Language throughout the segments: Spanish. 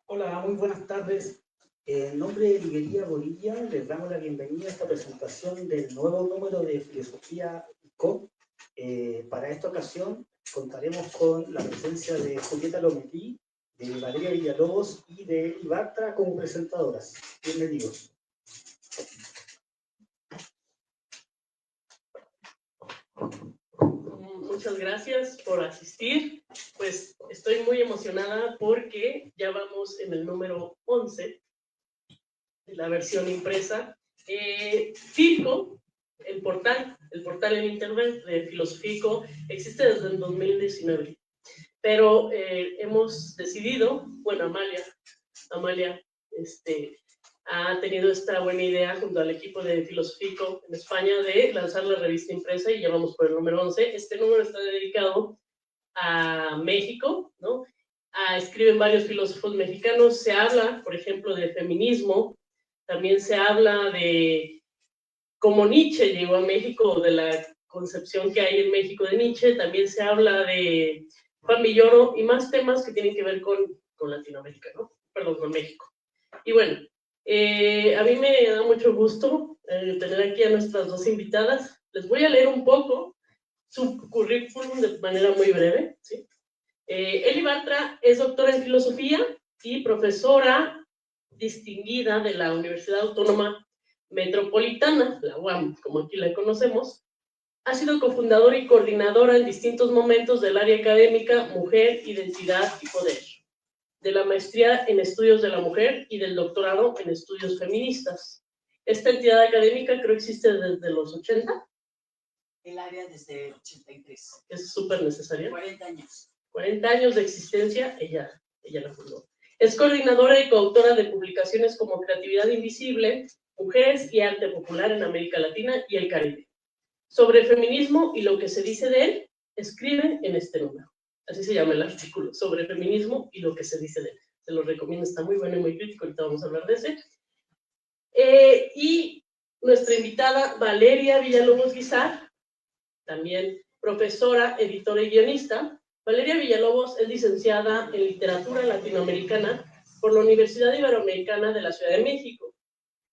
Hola, muy buenas tardes. En nombre de Librería Borilla, les damos la bienvenida a esta presentación del nuevo número de Filosofía Co. Para esta ocasión contaremos con la presencia de Julieta Lometí, de Valeria Villalobos y de Eli Bartra como presentadoras. Bienvenidos. Muchas gracias por asistir. Pues estoy muy emocionada porque ya vamos en el número 11 de la versión impresa. Filco, el portal en internet de Filosófico, existe desde el 2019. Pero hemos decidido, bueno, Amalia ha tenido esta buena idea junto al equipo de Filosófico en España de lanzar la revista impresa y ya vamos por el número 11. Este número está dedicado a México, ¿no? Escriben varios filósofos mexicanos, se habla, por ejemplo, de feminismo, también se habla de cómo Nietzsche llegó a México, de la concepción que hay en México de Nietzsche, también se habla de Juan Villoro y más temas que tienen que ver con Latinoamérica, ¿no? Perdón, con México. Y bueno, a mí me da mucho gusto tener aquí a nuestras dos invitadas. Les voy a leer un poco su currículum de manera muy breve, ¿sí? Eli Bartra es doctora en filosofía y profesora distinguida de la Universidad Autónoma Metropolitana, la UAM, como aquí la conocemos. Ha sido cofundadora y coordinadora en distintos momentos del área académica Mujer, Identidad y Poder, de la maestría en Estudios de la Mujer y del doctorado en Estudios Feministas. Esta entidad académica creo existe desde los 80. El área desde el 83. Es súper necesaria. 40 años. 40 años de existencia, ella la fundó. Es coordinadora y coautora de publicaciones como Creatividad Invisible, Mujeres y Arte Popular en América Latina y el Caribe. Sobre feminismo y lo que se dice de él, escribe en este número. Así se llama el artículo, sobre feminismo y lo que se dice de él. Se lo recomiendo, está muy bueno y muy crítico, ahorita vamos a hablar de ese. Y nuestra invitada Valeria Villalobos Guizar, también profesora, editora y guionista. Valeria Villalobos es licenciada en Literatura Latinoamericana por la Universidad Iberoamericana de la Ciudad de México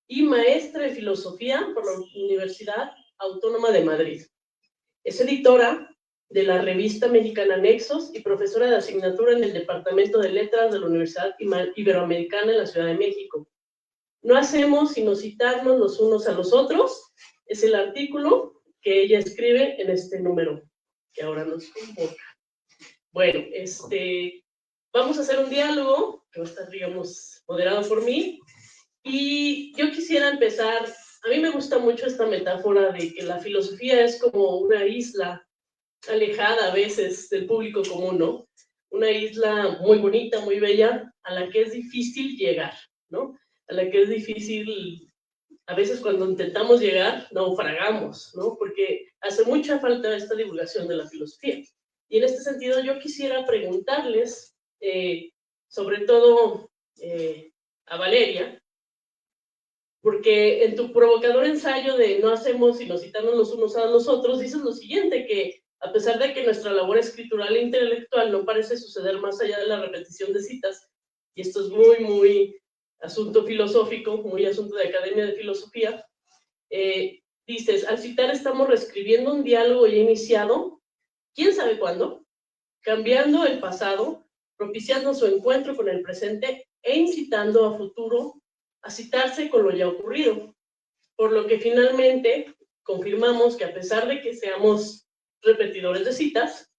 y maestra en Filosofía por la Universidad Autónoma de Madrid. Es editora de la revista mexicana Nexos y profesora de asignatura en el Departamento de Letras de la Universidad Iberoamericana en la Ciudad de México. No hacemos sino citarnos los unos a los otros. Es el artículo que ella escribe en este número que ahora nos convoca. Bueno, vamos a hacer un diálogo que va a estar, digamos, moderado por mí. Y yo quisiera empezar, a mí me gusta mucho esta metáfora de que la filosofía es como una isla alejada a veces del público común, ¿no? Una isla muy bonita, muy bella, a la que es difícil llegar, ¿no? A la que es difícil, a veces cuando intentamos llegar, naufragamos, ¿no? Porque hace mucha falta esta divulgación de la filosofía. Y en este sentido yo quisiera preguntarles, sobre todo a Valeria, porque en tu provocador ensayo de no hacemos sino citarnos los unos a los otros, dices lo siguiente, que a pesar de que nuestra labor escritural e intelectual no parece suceder más allá de la repetición de citas, y esto es muy, muy asunto filosófico, muy asunto de academia de filosofía, dices, al citar estamos reescribiendo un diálogo ya iniciado, quién sabe cuándo, cambiando el pasado, propiciando su encuentro con el presente e incitando a futuro a citarse con lo ya ocurrido, por lo que finalmente confirmamos que a pesar de que seamos repetidores de citas,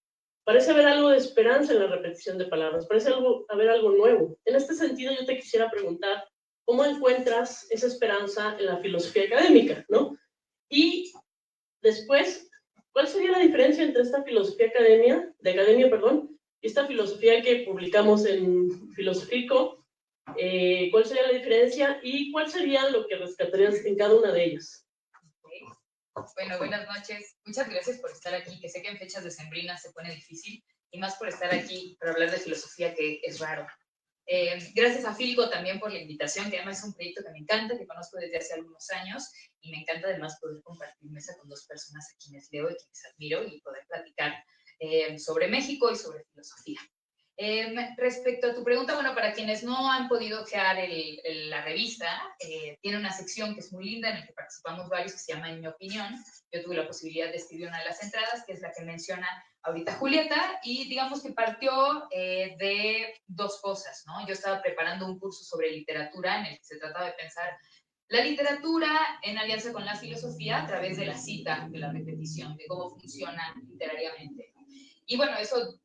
parece haber algo de esperanza en la repetición de palabras, parece haber algo nuevo. En este sentido, yo te quisiera preguntar, ¿cómo encuentras esa esperanza en la filosofía académica, ¿no? Y después, ¿cuál sería la diferencia entre esta filosofía de academia, y esta filosofía que publicamos en Filosófico? ¿Cuál sería la diferencia y cuál sería lo que rescatarías en cada una de ellas? Okay. Bueno, buenas noches. Muchas gracias por estar aquí, que sé que en fechas decembrinas se pone difícil, y más por estar aquí para hablar de filosofía, que es raro. Gracias a Filco también por la invitación, que además es un proyecto que me encanta, que conozco desde hace algunos años, y me encanta además poder compartir mesa con dos personas a quienes leo y quienes admiro y poder platicar sobre México y sobre filosofía. Respecto a tu pregunta, bueno, para quienes no han podido ojear la revista, tiene una sección que es muy linda en la que participamos varios que se llama En mi opinión. Yo tuve la posibilidad de escribir una de las entradas, que es la que menciona ahorita Julieta, y digamos que partió de dos cosas, ¿no? Yo estaba preparando un curso sobre literatura en el que se trataba de pensar la literatura en alianza con la filosofía a través de la cita, de la repetición, de cómo funciona literariamente. Y bueno, eso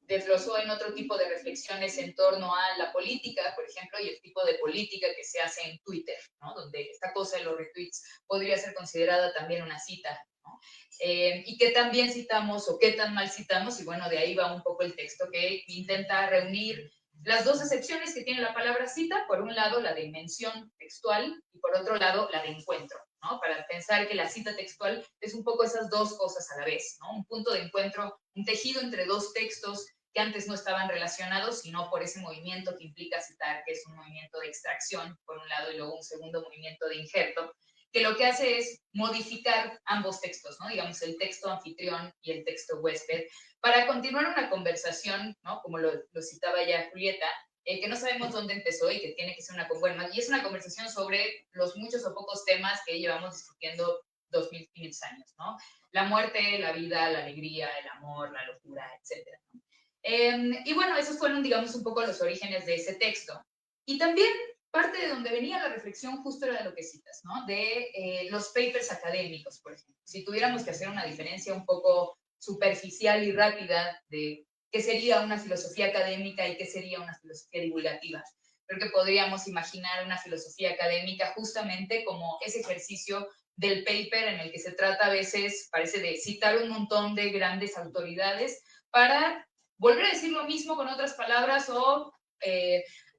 desglosó en otro tipo de reflexiones en torno a la política, por ejemplo, y el tipo de política que se hace en Twitter, ¿no? Donde esta cosa de los retweets podría ser considerada también una cita, ¿no? Y qué tan bien citamos o qué tan mal citamos, y bueno, de ahí va un poco el texto que intenta reunir las dos acepciones que tiene la palabra cita, por un lado la de mención textual y por otro lado la de encuentro, ¿no? Para pensar que la cita textual es un poco esas dos cosas a la vez, ¿no? Un punto de encuentro, un tejido entre dos textos que antes no estaban relacionados, sino por ese movimiento que implica citar, que es un movimiento de extracción, por un lado, y luego un segundo movimiento de injerto, que lo que hace es modificar ambos textos, ¿no? Digamos, el texto anfitrión y el texto huésped, para continuar una conversación, ¿no? Como lo citaba ya Julieta, que no sabemos dónde empezó y que tiene que ser bueno, y es una conversación sobre los muchos o pocos temas que llevamos discutiendo 2500 años, ¿no? La muerte, la vida, la alegría, el amor, la locura, etcétera, ¿no? Y bueno, esos fueron, digamos, un poco los orígenes de ese texto. Y también parte de donde venía la reflexión justo era de lo que citas, ¿no? De los papers académicos, por ejemplo. Si tuviéramos que hacer una diferencia un poco superficial y rápida de qué sería una filosofía académica y qué sería una filosofía divulgativa, creo que podríamos imaginar una filosofía académica justamente como ese ejercicio del paper en el que se trata a veces, parece de citar un montón de grandes autoridades para volver a decir lo mismo con otras palabras o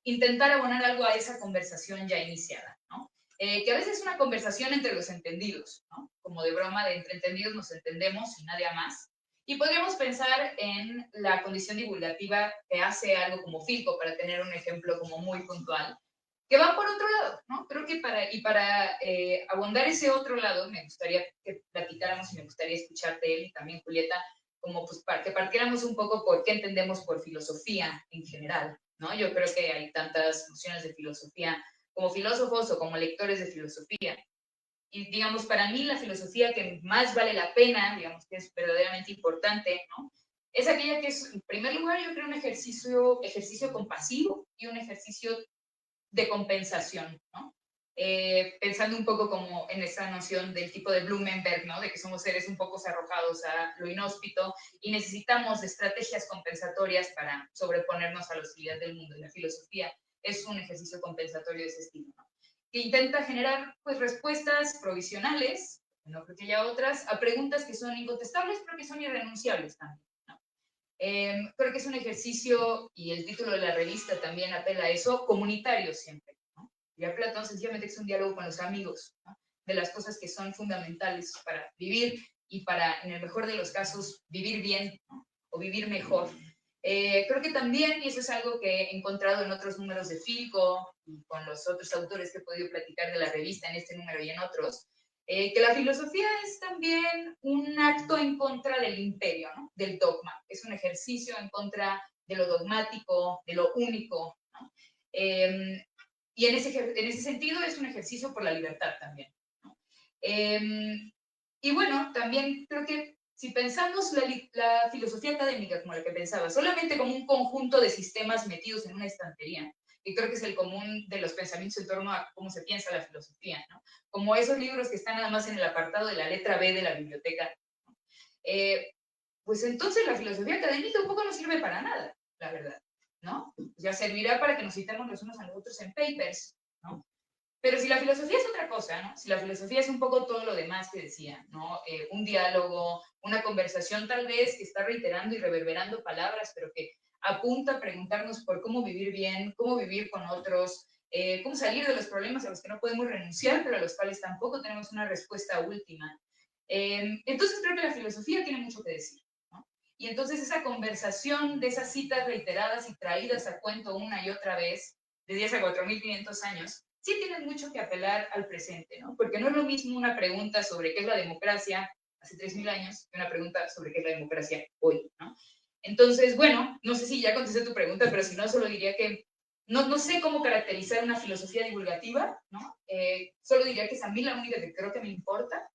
intentar abonar algo a esa conversación ya iniciada, ¿no? Que a veces es una conversación entre los entendidos, ¿no? Como de broma, de entre entendidos nos entendemos y nadie más. Y podríamos pensar en la condición divulgativa que hace algo como Filco, para tener un ejemplo como muy puntual, que va por otro lado, ¿no? Creo que para abondar ese otro lado, me gustaría que platicáramos y me gustaría escucharte él y también Julieta, como pues para que partiéramos un poco por qué entendemos por filosofía en general, ¿no? Yo creo que hay tantas nociones de filosofía como filósofos o como lectores de filosofía. Y digamos, para mí la filosofía que más vale la pena, digamos, que es verdaderamente importante, ¿no? Es aquella que es, en primer lugar, yo creo un ejercicio compasivo y un ejercicio de compensación, ¿no? Pensando un poco como en esa noción del tipo de Blumenberg, ¿no? De que somos seres un poco arrojados a lo inhóspito y necesitamos de estrategias compensatorias para sobreponernos a la hostilidad del mundo. Y la filosofía es un ejercicio compensatorio de ese estilo, ¿no? Que intenta generar pues respuestas provisionales, no creo que haya otras, a preguntas que son incontestables, pero que son irrenunciables también, ¿no? Creo que es un ejercicio, y el título de la revista también apela a eso, comunitario siempre, ¿no? Ya Platón sencillamente es un diálogo con los amigos, ¿no? De las cosas que son fundamentales para vivir y para, en el mejor de los casos, vivir bien, ¿no? O vivir mejor. Creo que también, y eso es algo que he encontrado en otros números de Filco y con los otros autores que he podido platicar de la revista en este número y en otros, que la filosofía es también un acto en contra del imperio, ¿no? Del dogma. Es un ejercicio en contra de lo dogmático, de lo único, ¿no? Y en ese sentido es un ejercicio por la libertad también, ¿no? Y bueno, también creo que si pensamos la filosofía académica como la que pensaba, solamente como un conjunto de sistemas metidos en una estantería, que creo que es el común de los pensamientos en torno a cómo se piensa la filosofía, ¿no? Como esos libros que están nada más en el apartado de la letra B de la biblioteca, ¿no? Pues entonces la filosofía académica un poco no sirve para nada, la verdad, ¿no? Ya servirá para que nos citemos los unos a los otros en papers, ¿no? Pero si la filosofía es otra cosa, ¿no? Si la filosofía es un poco todo lo demás que decía, ¿no? Un diálogo, una conversación tal vez que está reiterando y reverberando palabras, pero que apunta a preguntarnos por cómo vivir bien, cómo vivir con otros, cómo salir de los problemas a los que no podemos renunciar, pero a los cuales tampoco tenemos una respuesta última. Entonces creo que la filosofía tiene mucho que decir, ¿no? Y entonces esa conversación de esas citas reiteradas y traídas a cuento una y otra vez, de 10 a 4500 años, sí tienen mucho que apelar al presente, ¿no? Porque no es lo mismo una pregunta sobre qué es la democracia hace 3000 años y una pregunta sobre qué es la democracia hoy, ¿no? Entonces, bueno, no sé si ya contesté tu pregunta, pero si no, solo diría que no sé cómo caracterizar una filosofía divulgativa, ¿no? Solo diría que es a mí la única que creo que me importa,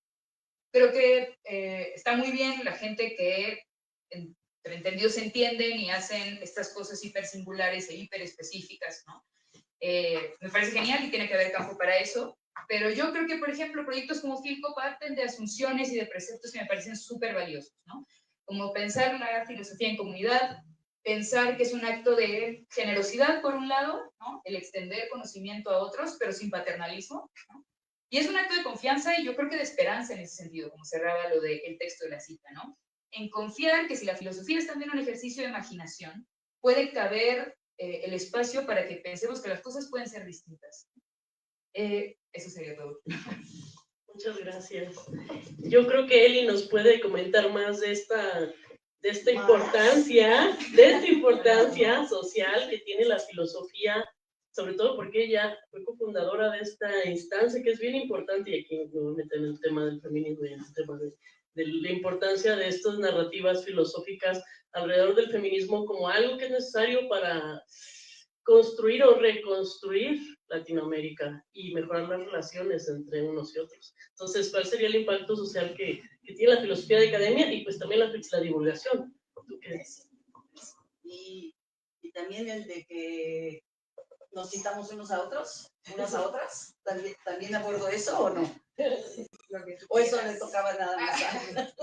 pero que está muy bien la gente que entre entendidos se entienden y hacen estas cosas hiper singulares e hiper específicas, ¿no? Me parece genial y tiene que haber campo para eso, pero yo creo que, por ejemplo, proyectos como Filco parten de asunciones y de preceptos que me parecen súper valiosos, ¿no? Como pensar la filosofía en comunidad, pensar que es un acto de generosidad, por un lado, ¿no? El extender conocimiento a otros, pero sin paternalismo, ¿no? Y es un acto de confianza y yo creo que de esperanza en ese sentido, como cerraba lo del texto de la cita, ¿no? En confiar que si la filosofía es también un ejercicio de imaginación, puede caber el espacio para que pensemos que las cosas pueden ser distintas. Eso sería todo. Muchas gracias. Yo creo que Eli nos puede comentar más de esta importancia social que tiene la filosofía, sobre todo porque ella fue cofundadora de esta instancia que es bien importante, y aquí nuevamente en el tema del feminismo y en el tema de la importancia de estas narrativas filosóficas alrededor del feminismo como algo que es necesario para construir o reconstruir Latinoamérica y mejorar las relaciones entre unos y otros. Entonces, ¿cuál sería el impacto social que tiene la filosofía de academia y pues también la divulgación? ¿Tú qué? Y también el de que nos citamos unas a otras, ¿también abordo eso o no? ¿O eso le tocaba nada más a...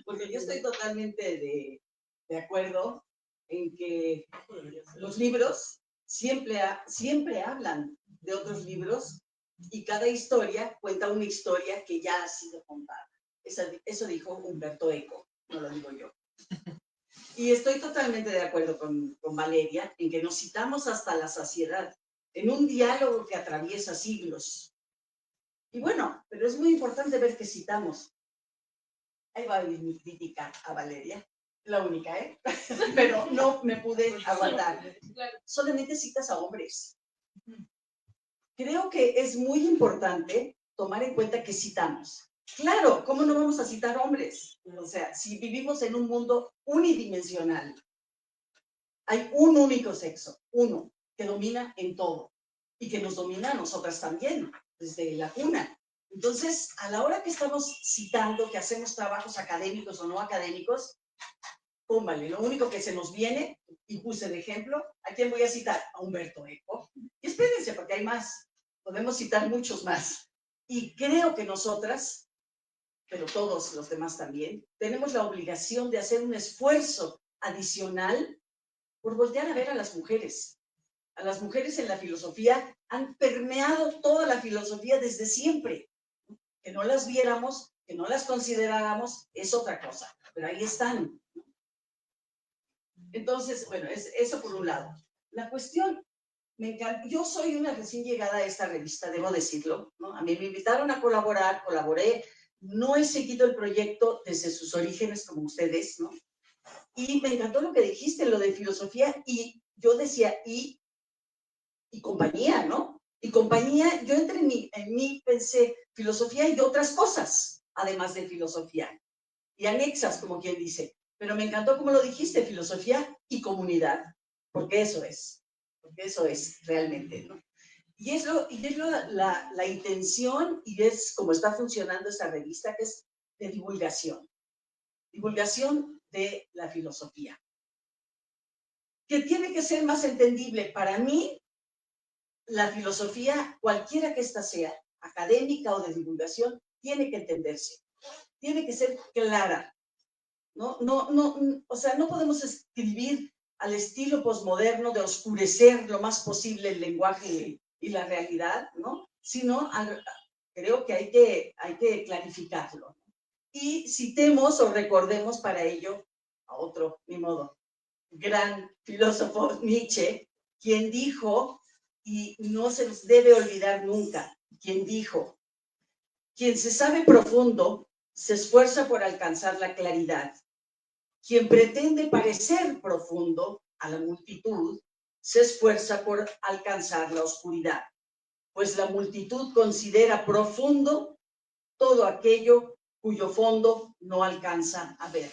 Porque yo estoy totalmente de acuerdo en que los libros siempre hablan de otros libros y cada historia cuenta una historia que ya ha sido contada. Eso dijo Umberto Eco, no lo digo yo. Y estoy totalmente de acuerdo con Valeria en que nos citamos hasta la saciedad, en un diálogo que atraviesa siglos. Y bueno, pero es muy importante ver que citamos. Ahí va a ir mi crítica a Valeria, la única, ¿eh? Pero no me pude aguantar. Solamente citas a hombres. Creo que es muy importante tomar en cuenta que citamos. Claro, ¿cómo no vamos a citar hombres? O sea, si vivimos en un mundo unidimensional, hay un único sexo, uno, que domina en todo y que nos domina a nosotras también, desde la cuna. Entonces, a la hora que estamos citando, que hacemos trabajos académicos o no académicos, póngale, lo único que se nos viene, y puse de ejemplo, ¿a quién voy a citar? A Umberto Eco. Y espérense, porque hay más, podemos citar muchos más. Y creo que nosotras, pero todos los demás también, tenemos la obligación de hacer un esfuerzo adicional por voltear a ver a las mujeres. A las mujeres en la filosofía han permeado toda la filosofía desde siempre. Que no las viéramos, que no las consideráramos, es otra cosa, pero ahí están. Entonces, bueno, eso por un lado. La cuestión, me encanta. Yo soy una recién llegada a esta revista, debo decirlo, ¿no? A mí me invitaron a colaborar, colaboré, no he seguido el proyecto desde sus orígenes como ustedes, ¿no? Y me encantó lo que dijiste, lo de filosofía, y yo decía, y compañía, ¿no? Y compañía, yo en mí pensé filosofía y otras cosas, además de filosofía, y anexas, como quien dice. Pero me encantó como lo dijiste, filosofía y comunidad, porque eso es realmente, ¿no? Y es la intención, y es como está funcionando esta revista, que es de divulgación de la filosofía, que tiene que ser más entendible. Para mí, la filosofía, cualquiera que ésta sea, académica o de divulgación, tiene que entenderse, tiene que ser clara. No, o sea, no podemos escribir al estilo posmoderno de oscurecer lo más posible el lenguaje y la realidad, ¿no? Sino, creo que hay que clarificarlo. Y citemos o recordemos para ello a otro, ni modo, gran filósofo, Nietzsche, quien dijo, y no se nos debe olvidar nunca, quien dijo, quien se sabe profundo se esfuerza por alcanzar la claridad. Quien pretende parecer profundo a la multitud se esfuerza por alcanzar la oscuridad, pues la multitud considera profundo todo aquello cuyo fondo no alcanza a ver.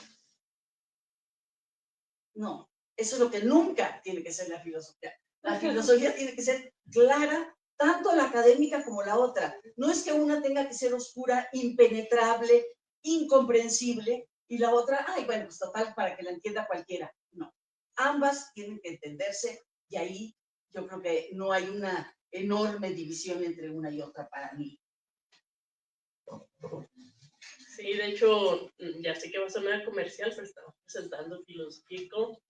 No, eso es lo que nunca tiene que ser la filosofía. La filosofía tiene que ser clara, tanto la académica como la otra. No es que una tenga que ser oscura, impenetrable, incomprensible, y la otra, ay, bueno, pues total, para que la entienda cualquiera. No, ambas tienen que entenderse, y ahí yo creo que no hay una enorme división entre una y otra para mí. Sí, de hecho, ya sé que va a sonar comercial, pero estamos presentando Filosofía ICO.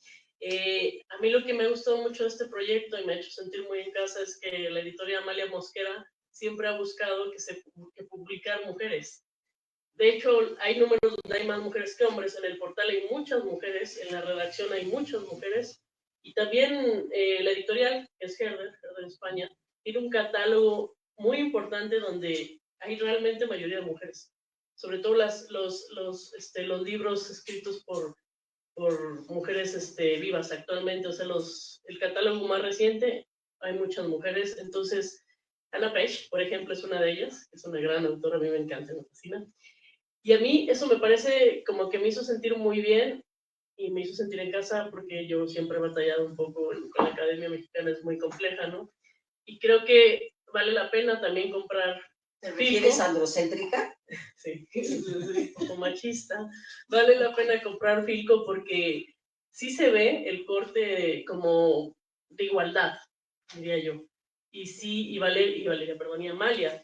A mí lo que me ha gustado mucho de este proyecto y me ha hecho sentir muy en casa es que la editorial Amalia Mosquera siempre ha buscado que publicar mujeres. De hecho, hay números donde hay más mujeres que hombres. En el portal hay muchas mujeres, en la redacción hay muchas mujeres. Y también la editorial, que es Herder España, tiene un catálogo muy importante donde hay realmente mayoría de mujeres. Sobre todo los libros escritos por mujeres vivas actualmente. O sea, el catálogo más reciente, hay muchas mujeres. Entonces, Anna Page, por ejemplo, es una de ellas. Es una gran autora, a mí me encanta, me fascina. Y a mí eso me parece como que me hizo sentir muy bien y me hizo sentir en casa porque yo siempre he batallado un poco con la academia mexicana, es muy compleja, ¿no? Y creo que vale la pena también comprar. ¿Te refieres androcéntrica? Sí, un poco machista. Vale la pena comprar Filco porque sí se ve el corte como de igualdad, diría yo. Y sí, y Valeria, perdón, y Amalia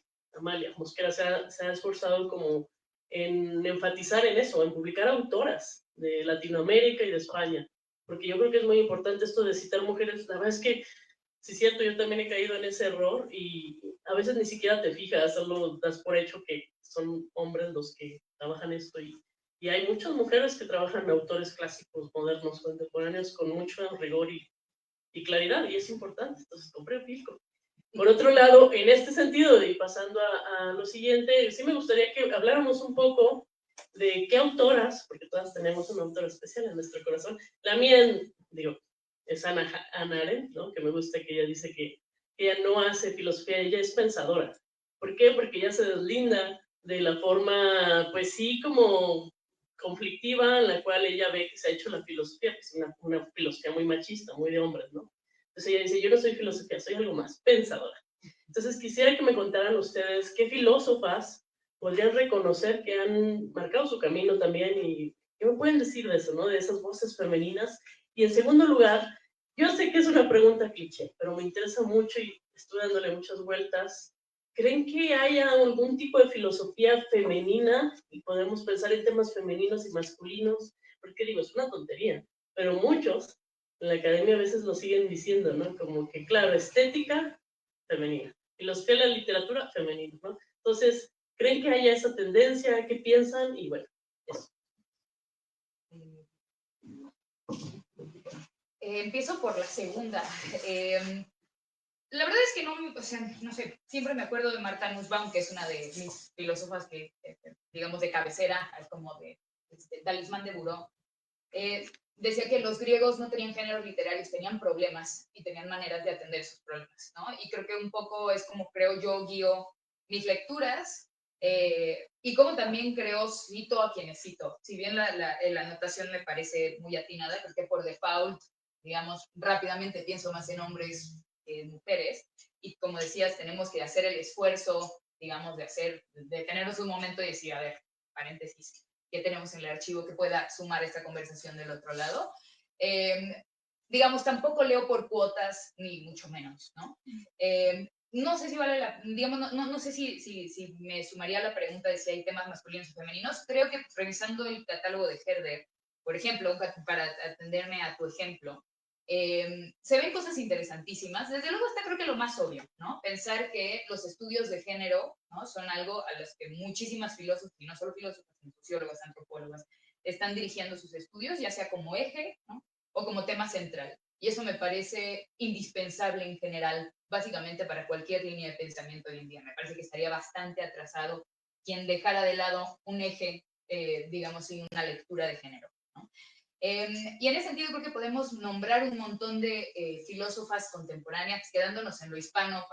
Mosquera se ha esforzado como en enfatizar en eso, en publicar autoras de Latinoamérica y de España, porque yo creo que es muy importante esto de citar mujeres. La verdad es que, sí es cierto, yo también he caído en ese error y a veces ni siquiera te fijas, solo das por hecho que son hombres los que trabajan esto y hay muchas mujeres que trabajan autores clásicos, modernos, contemporáneos con mucho rigor y claridad, y es importante. Entonces compré Filco. Por otro lado, en este sentido, y pasando a lo siguiente, sí me gustaría que habláramos un poco de qué autoras, porque todas tenemos una autora especial en nuestro corazón. La mía, digo, es Hannah Arendt, ¿no? Que me gusta que ella dice que ella no hace filosofía, ella es pensadora. ¿Por qué? Porque ella se deslinda de la forma, pues sí, como conflictiva en la cual ella ve que se ha hecho la filosofía, que es una filosofía muy machista, muy de hombres, ¿no? Entonces ella dice, yo no soy filosofía, soy algo más, pensadora. Entonces quisiera que me contaran ustedes qué filósofas podrían reconocer que han marcado su camino también y qué me pueden decir de eso, ¿no? De esas voces femeninas. Y en segundo lugar, yo sé que es una pregunta cliché, pero me interesa mucho y estoy dándole muchas vueltas. ¿Creen que haya algún tipo de filosofía femenina y podemos pensar en temas femeninos y masculinos? Porque digo, es una tontería, pero muchos en la academia a veces lo siguen diciendo, ¿no? Como que, claro, estética femenina, filosofía de la literatura femenina, ¿no? Entonces, ¿creen que haya esa tendencia? ¿Qué piensan? Y bueno, eso. Empiezo por la segunda. La verdad es que no, o sea, no sé, siempre me acuerdo de Martha Nussbaum, que es una de mis filósofas que, digamos, de cabecera, como de talismán de buró. Decía que los griegos no tenían géneros literarios, tenían problemas y tenían maneras de atender sus problemas, ¿no? Y creo que un poco es como creo yo guío mis lecturas y como también creo cito a quienes cito. Si bien la anotación me parece muy atinada, creo que por default, digamos, rápidamente pienso más en hombres que en mujeres y como decías, tenemos que hacer el esfuerzo, digamos, de tenernos un momento y decir, a ver, paréntesis, que tenemos en el archivo que pueda sumar esta conversación del otro lado. Digamos, tampoco leo por cuotas, ni mucho menos, ¿no? No sé si vale la, digamos, no sé si me sumaría a la pregunta de si hay temas masculinos o femeninos. Creo que revisando el catálogo de Herder, por ejemplo, para atenderme a tu ejemplo, se ven cosas interesantísimas. Desde luego está creo que lo más obvio, ¿no? Pensar que los estudios de género, ¿no? Son algo a los que muchísimas filósofas, y no solo filósofas, sino sociólogas, antropólogas, están dirigiendo sus estudios, ya sea como eje, ¿no? O como tema central. Y eso me parece indispensable en general, básicamente para cualquier línea de pensamiento hoy en día. Me parece que estaría bastante atrasado quien dejara de lado un eje, digamos, sin una lectura de género, ¿no? Y en ese sentido creo que podemos nombrar un montón de filósofas contemporáneas, quedándonos en lo hispano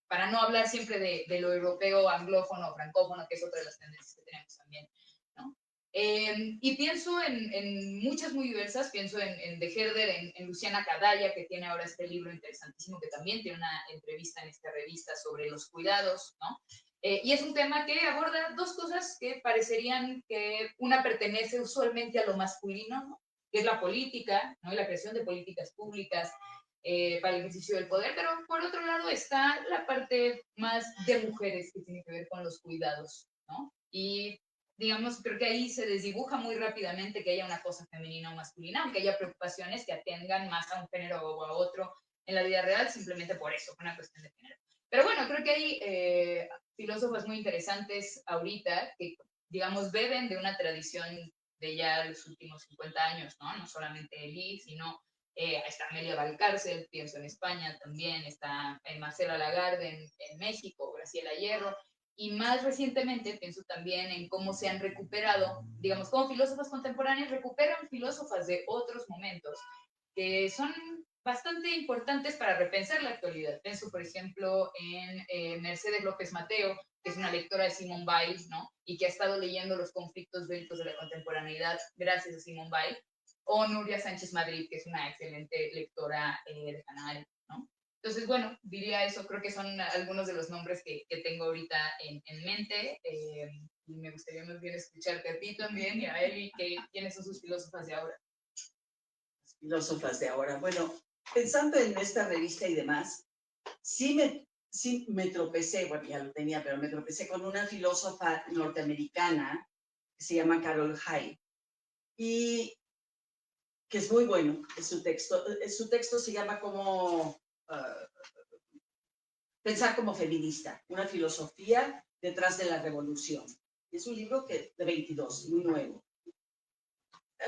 para no hablar siempre de lo europeo, anglófono, francófono, que es otra de las tendencias que tenemos también. ¿no? Y pienso en muchas muy diversas, pienso en de Herder, en Luciana Cadalla, que tiene ahora este libro interesantísimo, que también tiene una entrevista en esta revista sobre los cuidados, ¿no? Y es un tema que aborda dos cosas que parecerían que una pertenece usualmente a lo masculino, ¿no? Que es la política, ¿no? Y la creación de políticas públicas para el ejercicio del poder, pero por otro lado está la parte más de mujeres que tiene que ver con los cuidados, ¿no? Y digamos, creo que ahí se desdibuja muy rápidamente que haya una cosa femenina o masculina, aunque haya preocupaciones que atengan más a un género o a otro en la vida real, simplemente por eso, por una cuestión de género. Pero bueno, creo que hay filósofos muy interesantes ahorita que, digamos, beben de una tradición de ya los últimos 50 años, ¿no? No solamente Elie, sino está Amelia Valcárcel, pienso en España también, está Marcela Lagarde en México, Graciela Hierro, y más recientemente pienso también en cómo se han recuperado, digamos, como filósofas contemporáneas recuperan filósofas de otros momentos que son bastante importantes para repensar la actualidad. Pienso, por ejemplo, en Mercedes López Mateo, que es una lectora de Simone Weil, ¿no? Y que ha estado leyendo los conflictos bélicos de la contemporaneidad gracias a Simone Weil, o Nuria Sánchez Madrid, que es una excelente lectora de Hannah Arendt, ¿no? Entonces, bueno, diría eso, creo que son algunos de los nombres que tengo ahorita en mente, y me gustaría más bien escucharte a ti también y a Eli, quiénes son sus filósofas de ahora. Filósofas de ahora. Bueno, pensando en esta revista y demás, sí me tropecé, bueno, ya lo tenía, pero me tropecé con una filósofa norteamericana que se llama Carol Hay, y que es muy bueno, su texto se llama como Pensar como feminista, una filosofía detrás de la revolución. Es un libro de 22, muy nuevo.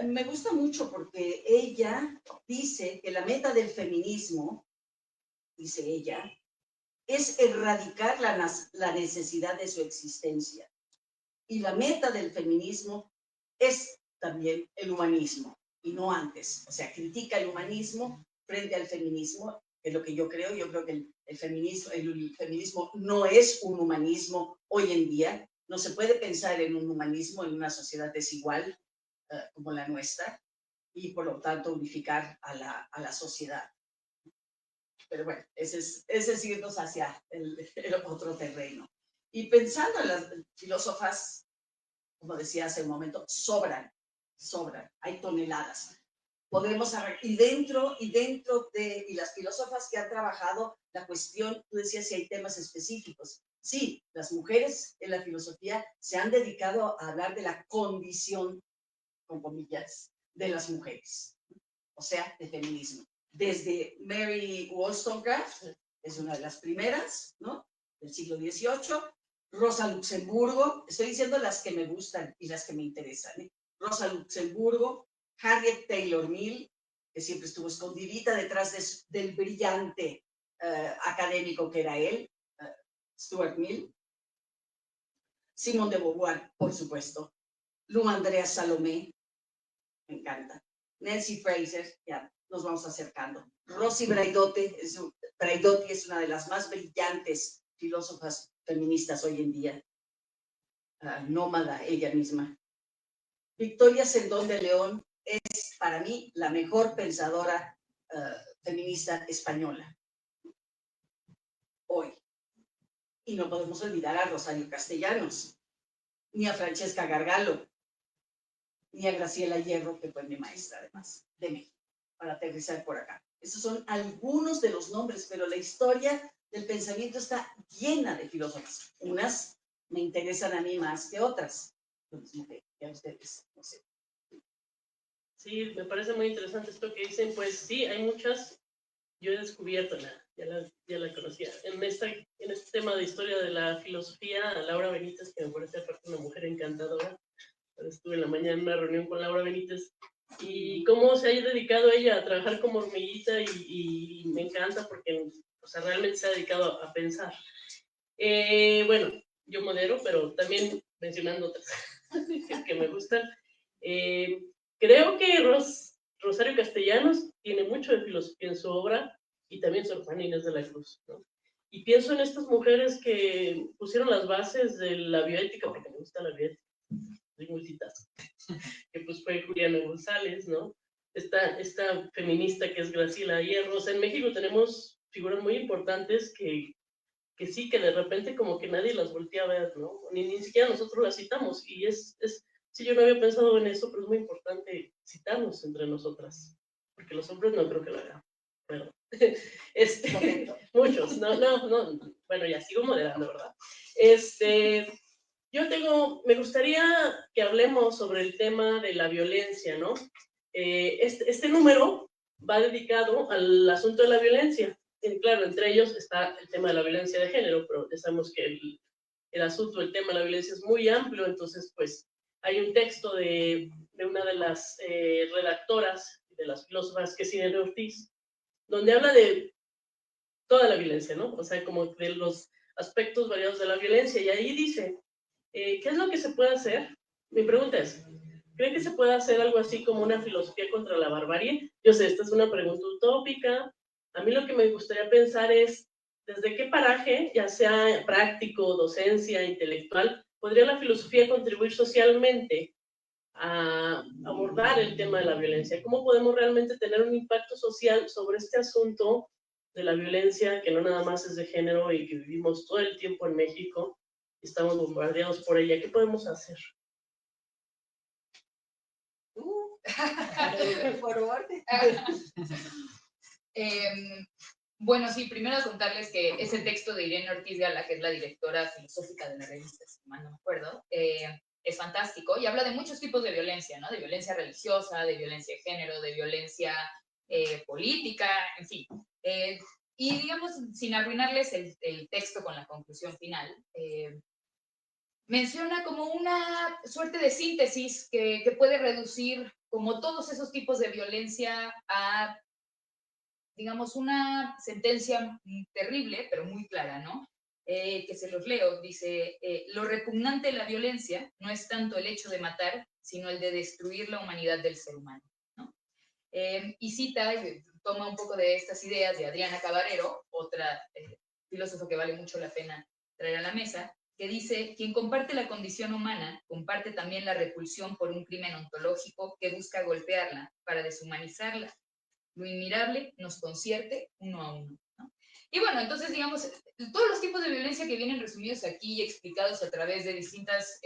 Me gusta mucho porque ella dice que la meta del feminismo, dice ella, es erradicar la necesidad de su existencia. Y la meta del feminismo es también el humanismo, y no antes. O sea, critica el humanismo frente al feminismo, que es lo que yo creo que el feminismo no es un humanismo hoy en día. No se puede pensar en un humanismo en una sociedad desigual como la nuestra, y por lo tanto unificar a la sociedad. Pero bueno, ese es irnos hacia el otro terreno. Y pensando en las filósofas, como decía hace un momento, sobran, hay toneladas. Podemos y dentro de las filósofas que han trabajado la cuestión, tú decías si hay temas específicos. Sí, las mujeres en la filosofía se han dedicado a hablar de la condición, con comillas, de las mujeres, o sea, de feminismo. Desde Mary Wollstonecraft, es una de las primeras, ¿no? Del siglo XVIII, Rosa Luxemburgo, estoy diciendo las que me gustan y las que me interesan, ¿eh? Rosa Luxemburgo, Harriet Taylor Mill, que siempre estuvo escondidita detrás del brillante académico que era él, Stuart Mill, Simone de Beauvoir, por supuesto, Lou Andrea Salomé, me encanta, Nancy Fraser, ya nos vamos acercando, Rosy Braidotti es una de las más brillantes filósofas feministas hoy en día, nómada ella misma. Victoria Sendón de León es para mí la mejor pensadora feminista española hoy. Y no podemos olvidar a Rosario Castellanos, ni a Francesca Gargalo, ni a Graciela Hierro, que fue mi maestra además, de México, para aterrizar por acá. Esos son algunos de los nombres, pero la historia del pensamiento está llena de filósofas. Unas me interesan a mí más que otras. Lo mismo que a ustedes, no sé. Sí, me parece muy interesante esto que dicen. Pues sí, hay muchas. Yo he descubierto, ya la conocía. En este tema de historia de la filosofía, a Laura Benítez, que me parece aparte una mujer encantadora. Estuve en la mañana en una reunión con Laura Benítez y cómo se ha dedicado ella a trabajar como hormiguita y me encanta porque, o sea, realmente se ha dedicado a pensar. Bueno, yo modero, pero también mencionando otras que me gustan. Creo que Rosario Castellanos tiene mucho de filosofía en su obra y también Sor Juana Inés de la Cruz, ¿no? Y pienso en estas mujeres que pusieron las bases de la bioética, porque me gusta la bioética, de multitask, que pues fue Juliana González, ¿no? Esta feminista que es Graciela Hierros. En México tenemos figuras muy importantes que sí, que de repente como que nadie las voltea a ver, ¿no? Ni siquiera nosotros las citamos, y sí, yo no había pensado en eso, pero es muy importante citarnos entre nosotras, porque los hombres no creo que lo hagan, pero, muchos, no, bueno, ya sigo moderando, ¿verdad? Me gustaría que hablemos sobre el tema de la violencia, ¿no? Este número va dedicado al asunto de la violencia. Claro, entre ellos está el tema de la violencia de género, pero ya sabemos que el asunto, el tema de la violencia es muy amplio, entonces pues hay un texto de una de las redactoras, de las filósofas, que es Irene Ortiz, donde habla de toda la violencia, ¿no? O sea, como de los aspectos variados de la violencia, y ahí dice, ¿qué es lo que se puede hacer? Mi pregunta es, ¿creen que se puede hacer algo así como una filosofía contra la barbarie? Yo sé, esta es una pregunta utópica. A mí lo que me gustaría pensar es, ¿desde qué paraje, ya sea práctico, docencia, intelectual, podría la filosofía contribuir socialmente a abordar el tema de la violencia? ¿Cómo podemos realmente tener un impacto social sobre este asunto de la violencia, que no nada más es de género y que vivimos todo el tiempo en México, estamos bombardeados por ella? ¿Qué podemos hacer? Por favor. Bueno, sí, primero contarles que ese texto de Irene Ortiz Gala, que es la directora filosófica de la revista, si mal no me acuerdo, es fantástico y habla de muchos tipos de violencia, ¿no? De violencia religiosa, de violencia de género, de violencia política, en fin. Y digamos, sin arruinarles el texto con la conclusión final, menciona como una suerte de síntesis que puede reducir como todos esos tipos de violencia a, digamos, una sentencia terrible, pero muy clara, ¿no? Que se los leo, dice, lo repugnante de la violencia no es tanto el hecho de matar, sino el de destruir la humanidad del ser humano, ¿no? Y cita, toma un poco de estas ideas de Adriana Cabarero, otra filósofa que vale mucho la pena traer a la mesa, que dice, quien comparte la condición humana, comparte también la repulsión por un crimen ontológico que busca golpearla para deshumanizarla. Lo inmirable nos concierte uno a uno, ¿no? Y bueno, entonces, digamos, todos los tipos de violencia que vienen resumidos aquí y explicados a través de distintas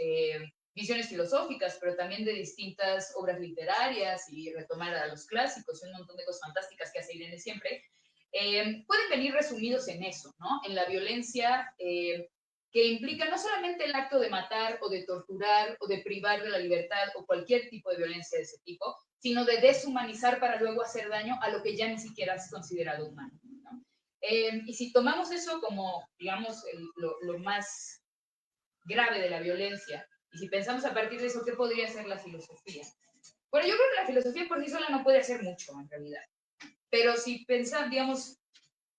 visiones filosóficas, pero también de distintas obras literarias y retomar a los clásicos y un montón de cosas fantásticas que hace Irene siempre, pueden venir resumidos en eso, ¿no? En la violencia que implica no solamente el acto de matar o de torturar o de privar de la libertad o cualquier tipo de violencia de ese tipo, sino de deshumanizar para luego hacer daño a lo que ya ni siquiera es considerado humano, ¿no? Y si tomamos eso como, digamos, lo más grave de la violencia, y si pensamos a partir de eso, ¿qué podría ser la filosofía? Bueno, yo creo que la filosofía por sí sola no puede hacer mucho, en realidad. Pero si pensamos, digamos,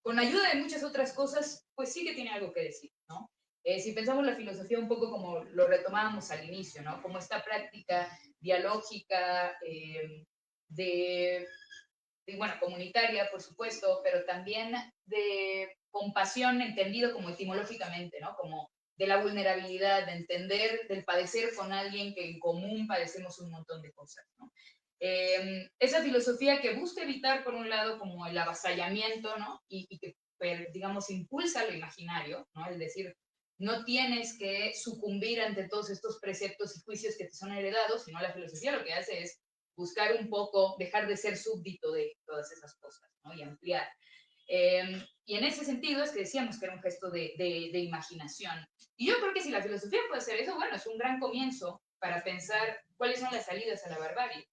con ayuda de muchas otras cosas, pues sí que tiene algo que decir, ¿no? Si pensamos la filosofía un poco como lo retomábamos al inicio, ¿no? Como esta práctica dialógica, bueno, comunitaria, por supuesto, pero también de compasión entendido como etimológicamente, ¿no? Como de la vulnerabilidad, de entender, del padecer con alguien que en común padecemos un montón de cosas, ¿no? Esa filosofía que busca evitar, por un lado, como el avasallamiento, ¿no? Y que, digamos, impulsa lo imaginario, ¿no? Es decir, no tienes que sucumbir ante todos estos preceptos y juicios que te son heredados, sino la filosofía lo que hace es buscar un poco, dejar de ser súbdito de todas esas cosas, ¿no? Y ampliar. Y en ese sentido es que decíamos que era un gesto de imaginación. Y yo creo que si la filosofía puede hacer eso, bueno, es un gran comienzo para pensar cuáles son las salidas a la barbarie.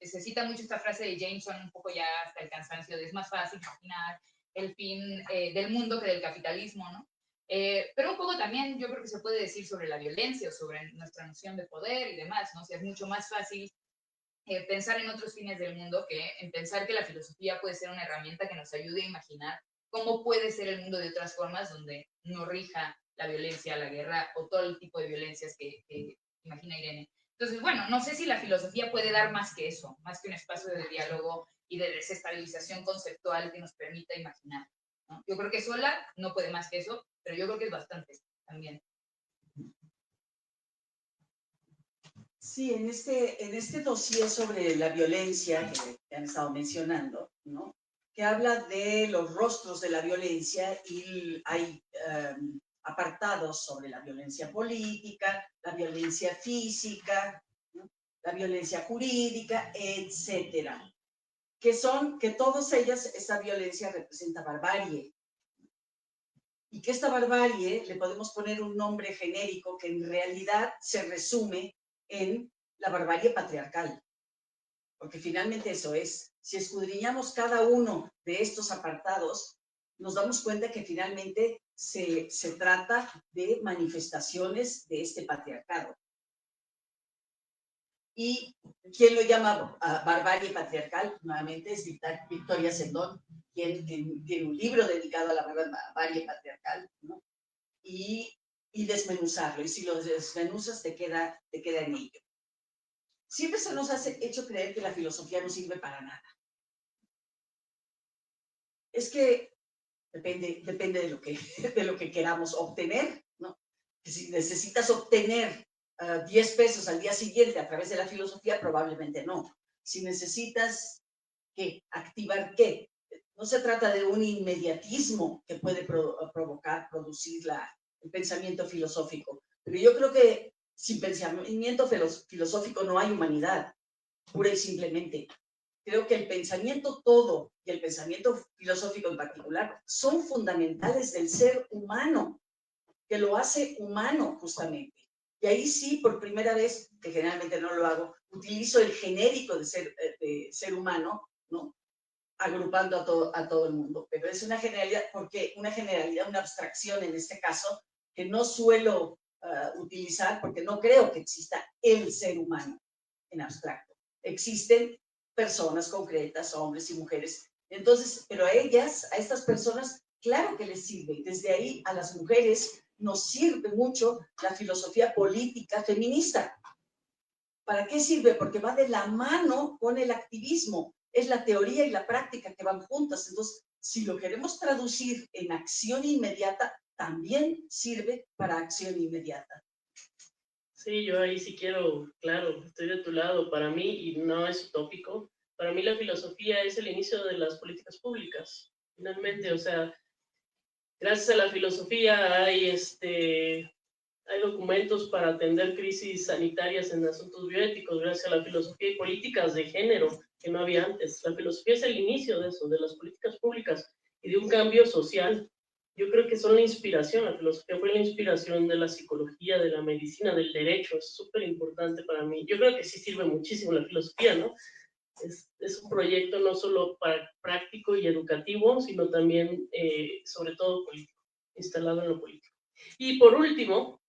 Se cita mucho esta frase de Jameson, un poco ya hasta el cansancio, de es más fácil imaginar el fin del mundo que del capitalismo, ¿no? Pero un poco también yo creo que se puede decir sobre la violencia o sobre nuestra noción de poder y demás, ¿no? O sea, es mucho más fácil pensar en otros fines del mundo que en pensar que la filosofía puede ser una herramienta que nos ayude a imaginar cómo puede ser el mundo de otras formas donde no rija la violencia, la guerra o todo el tipo de violencias que imagina Irene. Entonces, bueno, no sé si la filosofía puede dar más que eso, más que un espacio de diálogo y de desestabilización conceptual que nos permita imaginar, ¿no? Yo creo que sola no puede más que eso, pero yo creo que es bastante también. Sí, en este dossier sobre la violencia que han estado mencionando, ¿no? Que habla de los rostros de la violencia y hay apartados sobre la violencia política, la violencia física, ¿no? La violencia jurídica, etcétera. Que todas ellas, esta violencia representa barbarie. Y que esta barbarie le podemos poner un nombre genérico que en realidad se resume en la barbarie patriarcal, porque finalmente eso es. Si escudriñamos cada uno de estos apartados, nos damos cuenta que finalmente se trata de manifestaciones de este patriarcado. ¿Y quién lo llama barbarie patriarcal? Nuevamente es Victoria Sendón, quien tiene un libro dedicado a la barbarie patriarcal, ¿no? Y desmenuzarlo. Y si lo desmenuzas, te queda en ello. Siempre se nos ha hecho creer que la filosofía no sirve para nada. Es que depende de lo que queramos obtener, ¿no? Si necesitas obtener 10 pesos al día siguiente a través de la filosofía, probablemente no. Si necesitas, ¿qué? ¿Activar qué? No se trata de un inmediatismo que puede producir el pensamiento filosófico. Pero yo creo que sin pensamiento filosófico no hay humanidad, pura y simplemente. Creo que el pensamiento todo y el pensamiento filosófico en particular son fundamentales del ser humano, que lo hace humano justamente. Y ahí sí, por primera vez, que generalmente no lo hago, utilizo el genérico de ser humano, ¿no? Agrupando a todo el mundo. Pero es una generalidad, una abstracción en este caso, que no suelo utilizar porque no creo que exista el ser humano en abstracto. Existen personas concretas, hombres y mujeres. Entonces, pero a estas personas, claro que les sirve. Desde ahí a las mujeres nos sirve mucho la filosofía política feminista. ¿Para qué sirve? Porque va de la mano con el activismo. Es la teoría y la práctica que van juntas. Entonces, si lo queremos traducir en acción inmediata, también sirve para acción inmediata. Sí, yo ahí sí quiero, claro, estoy de tu lado. Para mí, y no es utópico, para mí la filosofía es el inicio de las políticas públicas. Finalmente, o sea, gracias a la filosofía hay documentos para atender crisis sanitarias en asuntos bioéticos, gracias a la filosofía y políticas de género que no había antes. La filosofía es el inicio de eso, de las políticas públicas y de un cambio social. Yo creo que son la inspiración, la filosofía fue la inspiración de la psicología, de la medicina, del derecho, es súper importante para mí. Yo creo que sí sirve muchísimo la filosofía, ¿no? Es un proyecto no solo práctico y educativo, sino también, sobre todo, político, instalado en lo político. Y por último,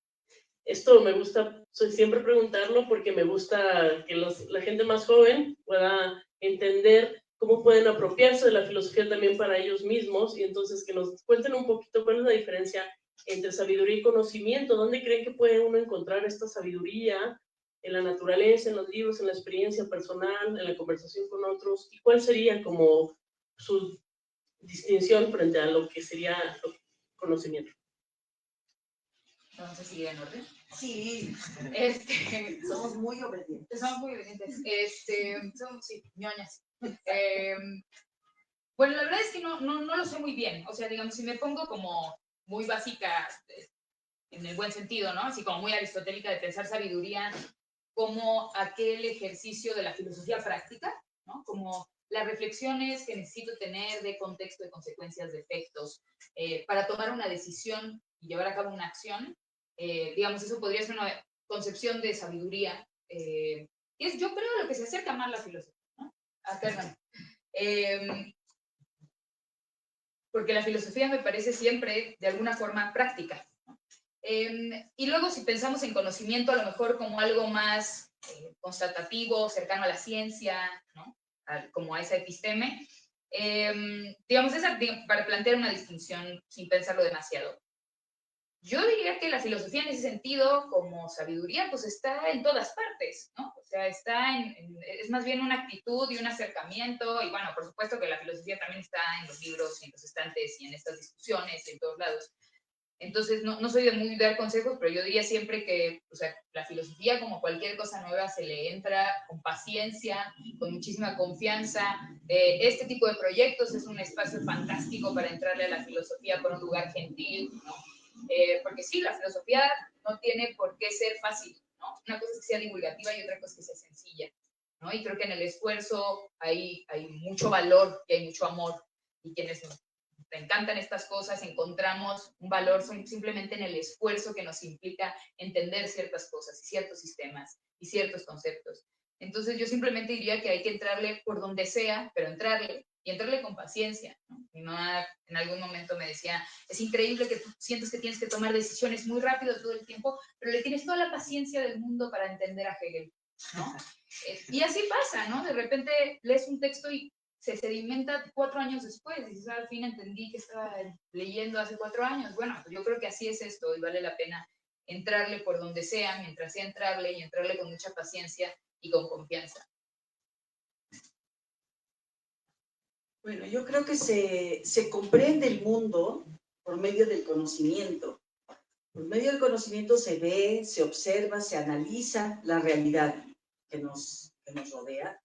esto me gusta siempre preguntarlo porque me gusta que la gente más joven pueda entender cómo pueden apropiarse de la filosofía también para ellos mismos y entonces que nos cuenten un poquito cuál es la diferencia entre sabiduría y conocimiento. ¿Dónde creen que puede uno encontrar esta sabiduría? En la naturaleza, en los libros, en la experiencia personal, en la conversación con otros. ¿Y cuál sería como su distinción frente a lo que sería conocimiento? Vamos a seguir en orden. Sí, somos muy obedientes. Somos muy obedientes. Somos, sí, ñoñas. Bueno, la verdad es que no lo sé muy bien. O sea, digamos, si me pongo como muy básica, en el buen sentido, ¿no? Así como muy aristotélica de pensar sabiduría como aquel ejercicio de la filosofía práctica, ¿no? Como las reflexiones que necesito tener de contexto, de consecuencias, de efectos, para tomar una decisión y llevar a cabo una acción. Digamos, eso podría ser una concepción de sabiduría. Es, yo creo, lo que se acerca más a la filosofía, ¿no? Perdón. Porque la filosofía me parece siempre, de alguna forma, práctica, ¿no? Y luego, si pensamos en conocimiento, a lo mejor como algo más constatativo, cercano a la ciencia, ¿no? Como a esa episteme, digamos, para plantear una distinción sin pensarlo demasiado. Yo diría que la filosofía en ese sentido, como sabiduría, pues está en todas partes, ¿no? O sea, es más bien una actitud y un acercamiento, y bueno, por supuesto que la filosofía también está en los libros y en los estantes y en estas discusiones y en todos lados. Entonces, no soy de muy dar consejos, pero yo diría siempre que, o sea, la filosofía, como cualquier cosa nueva, se le entra con paciencia, con muchísima confianza. Este tipo de proyectos es un espacio fantástico para entrarle a la filosofía por un lugar gentil, ¿no? Porque sí, la filosofía no tiene por qué ser fácil, ¿no? Una cosa es que sea divulgativa y otra cosa es que sea sencilla, ¿no? Y creo que en el esfuerzo hay mucho valor y hay mucho amor. Y quienes nos encantan estas cosas, encontramos un valor simplemente en el esfuerzo que nos implica entender ciertas cosas y ciertos sistemas y ciertos conceptos. Entonces yo simplemente diría que hay que entrarle por donde sea, pero entrarle y entrarle con paciencia, ¿no? Mi mamá en algún momento me decía, es increíble que tú sientes que tienes que tomar decisiones muy rápido todo el tiempo, pero le tienes toda la paciencia del mundo para entender a Hegel, ¿no? Y así pasa, ¿no? De repente lees un texto y se sedimenta 4 años después, y dices, al fin entendí que estaba leyendo hace 4 años. Bueno, yo creo que así es esto, y vale la pena entrarle por donde sea, mientras sea entrarle, y entrarle con mucha paciencia y con confianza. Bueno, yo creo que se comprende el mundo por medio del conocimiento. Por medio del conocimiento se ve, se observa, se analiza la realidad que nos rodea.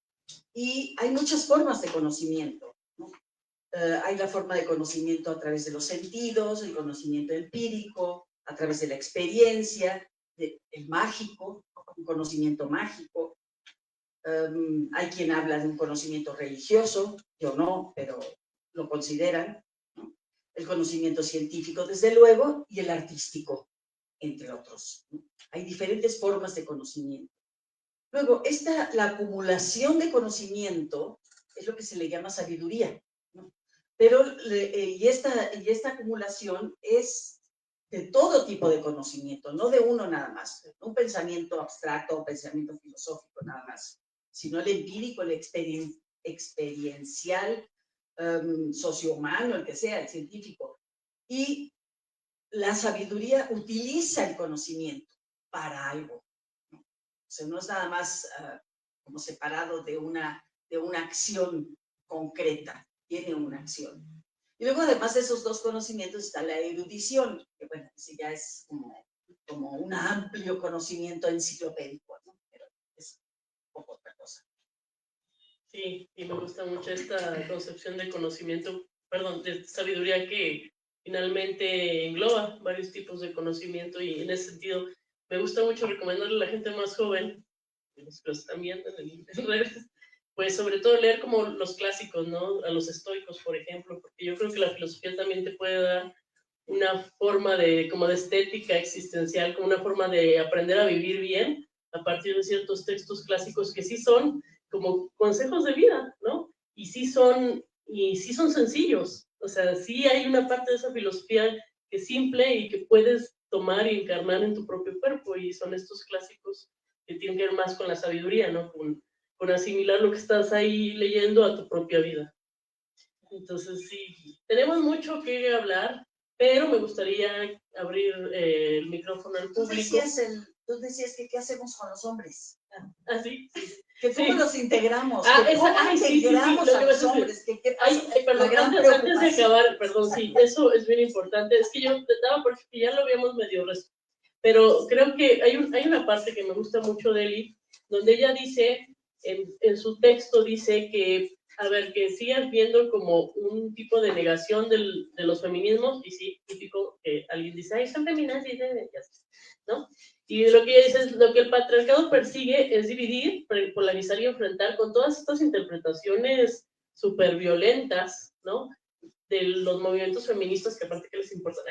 Y hay muchas formas de conocimiento, ¿no? Hay la forma de conocimiento a través de los sentidos, el conocimiento empírico, a través de la experiencia, el mágico, un conocimiento mágico. Hay quien habla de un conocimiento religioso, yo no, pero lo consideran, ¿no? El conocimiento científico, desde luego, y el artístico, entre otros, ¿no? Hay diferentes formas de conocimiento. Luego, la acumulación de conocimiento es lo que se le llama sabiduría, ¿no? Pero, esta acumulación es de todo tipo de conocimiento, no de uno nada más, no un pensamiento abstracto o pensamiento filosófico nada más, sino el empírico, el experiencial, sociohumano, el que sea, el científico. Y la sabiduría utiliza el conocimiento para algo. O sea, no es nada más como separado de una acción concreta, tiene una acción. Y luego, además de esos dos conocimientos, está la erudición, que bueno, ese ya es como un amplio conocimiento enciclopédico, ¿no? Pero es un poco otra cosa. Sí, y me gusta mucho esta concepción de conocimiento, perdón, de sabiduría que finalmente engloba varios tipos de conocimiento, y en ese sentido me gusta mucho recomendarle a la gente más joven, los que están viendo en redes, pues sobre todo leer como los clásicos, ¿no? A los estoicos, por ejemplo, porque yo creo que la filosofía también te puede dar una forma como de estética existencial, como una forma de aprender a vivir bien a partir de ciertos textos clásicos que sí son como consejos de vida, ¿no? Y sí son sencillos. O sea, sí hay una parte de esa filosofía que es simple y que puedes tomar y encarnar en tu propio cuerpo, y son estos clásicos que tienen que ver más con la sabiduría, ¿no? Con asimilar lo que estás ahí leyendo a tu propia vida. Entonces, sí, tenemos mucho que hablar, pero me gustaría abrir el micrófono al público. Tú decías que qué hacemos con los hombres. ¿Ah, sí? Que cómo los integramos, integramos a los hombres. Perdón, antes de acabar, perdón, sí, eso es bien importante. Es que yo daba porque ya lo habíamos medio resuelto, pero creo que hay una parte que me gusta mucho de Eli, donde ella dice, en su texto dice que, a ver, que sigas viendo como un tipo de negación de los feminismos, y sí, típico que alguien dice, ay, son feministas, ¿no? Y lo que ella dice es, lo que el patriarcado persigue es dividir, polarizar y enfrentar con todas estas interpretaciones súper violentas, ¿no? De los movimientos feministas, que aparte que les importa.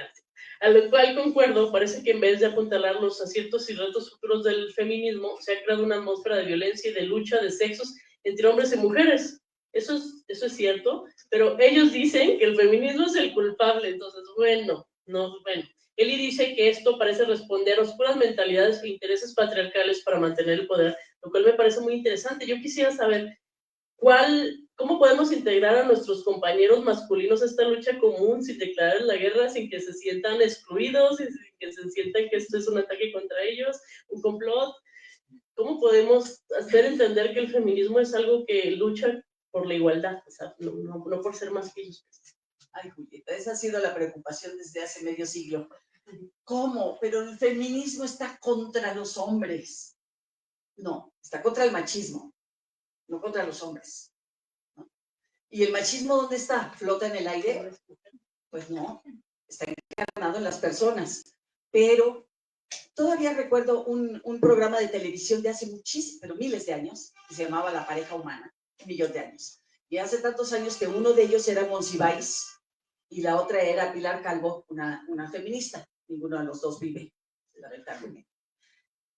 A lo cual concuerdo, parece que en vez de apuntalar los aciertos y retos futuros del feminismo, se ha creado una atmósfera de violencia y de lucha de sexos entre hombres y mujeres. Eso es cierto, pero ellos dicen que el feminismo es el culpable. Entonces, bueno. Eli dice que esto parece responder a oscuras mentalidades e intereses patriarcales para mantener el poder, lo cual me parece muy interesante. Yo quisiera saber cómo podemos integrar a nuestros compañeros masculinos a esta lucha común sin declarar la guerra, sin que se sientan excluidos, sin que se sientan que esto es un ataque contra ellos, un complot. ¿Cómo podemos hacer entender que el feminismo es algo que lucha por la igualdad, o sea, no por ser más que ellos? Ay, Julieta, esa ha sido la preocupación desde hace medio siglo. ¿Cómo? Pero el feminismo está contra los hombres. No, está contra el machismo, no contra los hombres. ¿No? ¿Y el machismo dónde está? ¿Flota en el aire? Pues no, está encarnado en las personas. Pero todavía recuerdo un programa de televisión de hace muchísimos, pero miles de años, que se llamaba La Pareja Humana, 1.000.000 de años. Y hace tantos años que uno de ellos era Monsiváis y la otra era Pilar Calvo, una feminista. Ninguno de los dos vive, lamentablemente.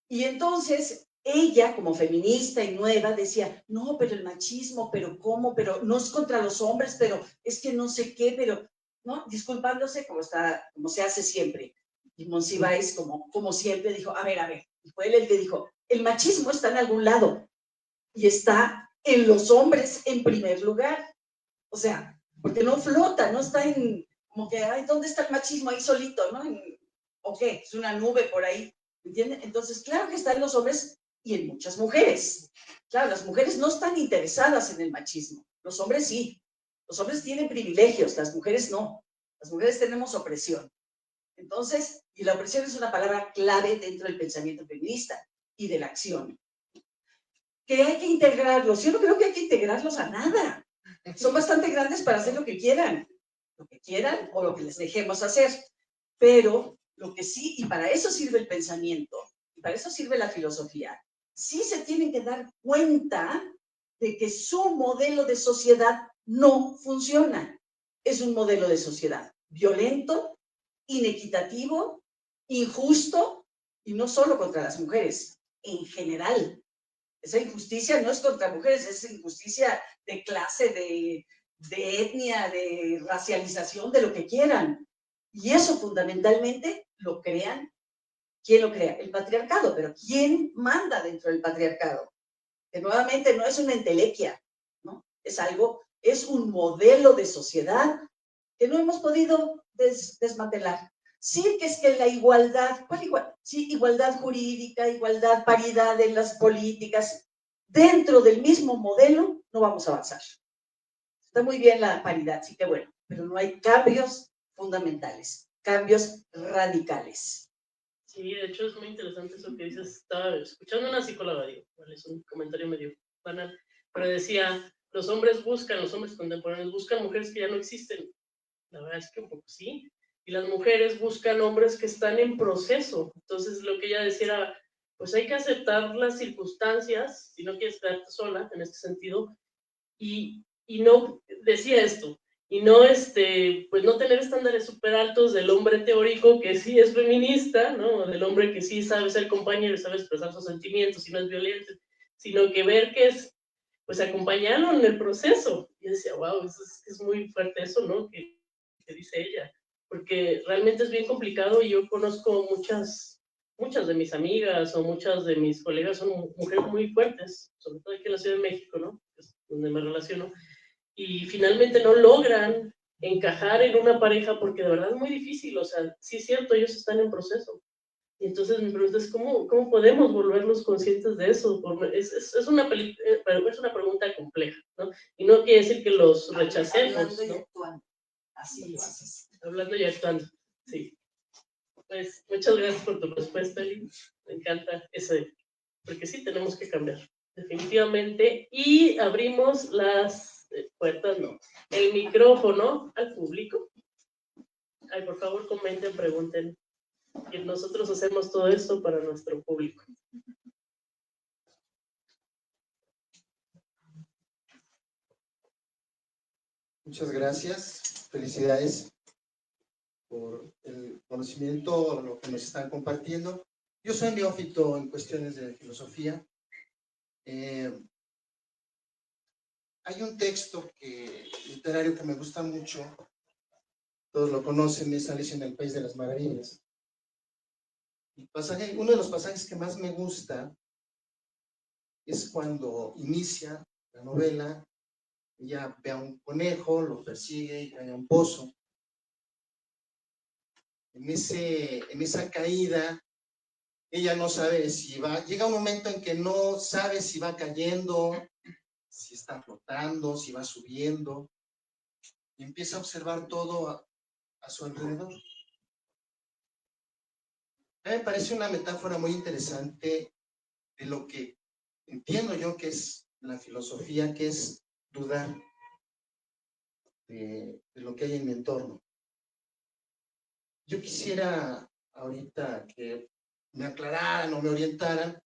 Y entonces ella, como feminista y nueva, decía, no, pero el machismo, pero ¿cómo? Pero no es contra los hombres, pero es que no sé qué, pero, ¿no? Disculpándose como se hace siempre. Y Monsiváis, como siempre, dijo, a ver, y fue él el que dijo, el machismo está en algún lado y está en los hombres en primer lugar. O sea, porque no flota, no está en, como que, ay, ¿dónde está el machismo ahí solito, no? ¿O qué? Es una nube por ahí, ¿entienden? Entonces, claro que está en los hombres y en muchas mujeres. Claro, las mujeres no están interesadas en el machismo, los hombres sí. Los hombres tienen privilegios, las mujeres no. Las mujeres tenemos opresión. Entonces, y la opresión es una palabra clave dentro del pensamiento feminista y de la acción. Que hay que integrarlos. Yo no creo que hay que integrarlos a nada. Son bastante grandes para hacer lo que quieran o lo que les dejemos hacer. Pero lo que sí, y para eso sirve el pensamiento, y para eso sirve la filosofía, sí se tienen que dar cuenta de que su modelo de sociedad no funciona. Es un modelo de sociedad violento, inequitativo, injusto, y no solo contra las mujeres, en general. Esa injusticia no es contra mujeres, es injusticia de clase, de etnia, de racialización, de lo que quieran. Y eso fundamentalmente lo crean. ¿Quién lo crea? El patriarcado. Pero ¿quién manda dentro del patriarcado? Que nuevamente no es una entelequia, ¿no? Es un modelo de sociedad que no hemos podido desmantelar. Sí, que es que la igualdad, ¿cuál igualdad? Sí, igualdad jurídica, igualdad, paridad en las políticas. Dentro del mismo modelo no vamos a avanzar. Está muy bien la paridad, sí que bueno, pero no hay cambios fundamentales, cambios radicales. Sí, de hecho es muy interesante eso que dices. Estaba escuchando a una psicóloga, digo, es un comentario medio banal, pero decía, los hombres contemporáneos buscan mujeres que ya no existen. La verdad es que un poco sí. Y las mujeres buscan hombres que están en proceso. Entonces, lo que ella decía era, pues hay que aceptar las circunstancias, si no quieres quedarte sola, en este sentido, y no, decía esto, y no, pues no tener estándares súper altos del hombre teórico que sí es feminista, ¿no? Del hombre que sí sabe ser compañero y sabe expresar sus sentimientos y no es violento, sino que ver que es, pues acompañarlo en el proceso. Y decía, wow, es muy fuerte eso, ¿no? Que dice ella, porque realmente es bien complicado y yo conozco muchas de mis amigas o muchas de mis colegas son mujeres muy fuertes, sobre todo aquí en la Ciudad de México, ¿no? Es donde me relaciono, y finalmente no logran encajar en una pareja porque de verdad es muy difícil, o sea, sí es cierto, ellos están en proceso. Y entonces mi pregunta es, ¿cómo podemos volverlos conscientes de eso? Es una pregunta compleja, ¿no? Y no quiere decir que los rechacemos, hablando y ¿no? actuando. Así es. Hablando y actuando, sí. Pues muchas gracias por tu respuesta, Eli. Me encanta ese, porque sí tenemos que cambiar, definitivamente. Y abrimos las puertas, no, el micrófono al público. Ay, por favor, comenten, pregunten. Y nosotros hacemos todo esto para nuestro público. Muchas gracias. Felicidades por el conocimiento, lo que nos están compartiendo. Yo soy neófito en cuestiones de filosofía. Hay un texto literario que me gusta mucho, todos lo conocen, es Alicia en el País de las Maravillas. Uno de los pasajes que más me gusta es cuando inicia la novela, ella ve a un conejo, lo persigue y cae a un pozo. En esa caída, ella no sabe si llega un momento en que no sabe si va cayendo, si está flotando, si va subiendo, y empieza a observar todo a su alrededor. A mí me parece una metáfora muy interesante de lo que entiendo yo que es la filosofía, que es dudar de lo que hay en mi entorno. Yo quisiera ahorita que me aclararan o me orientaran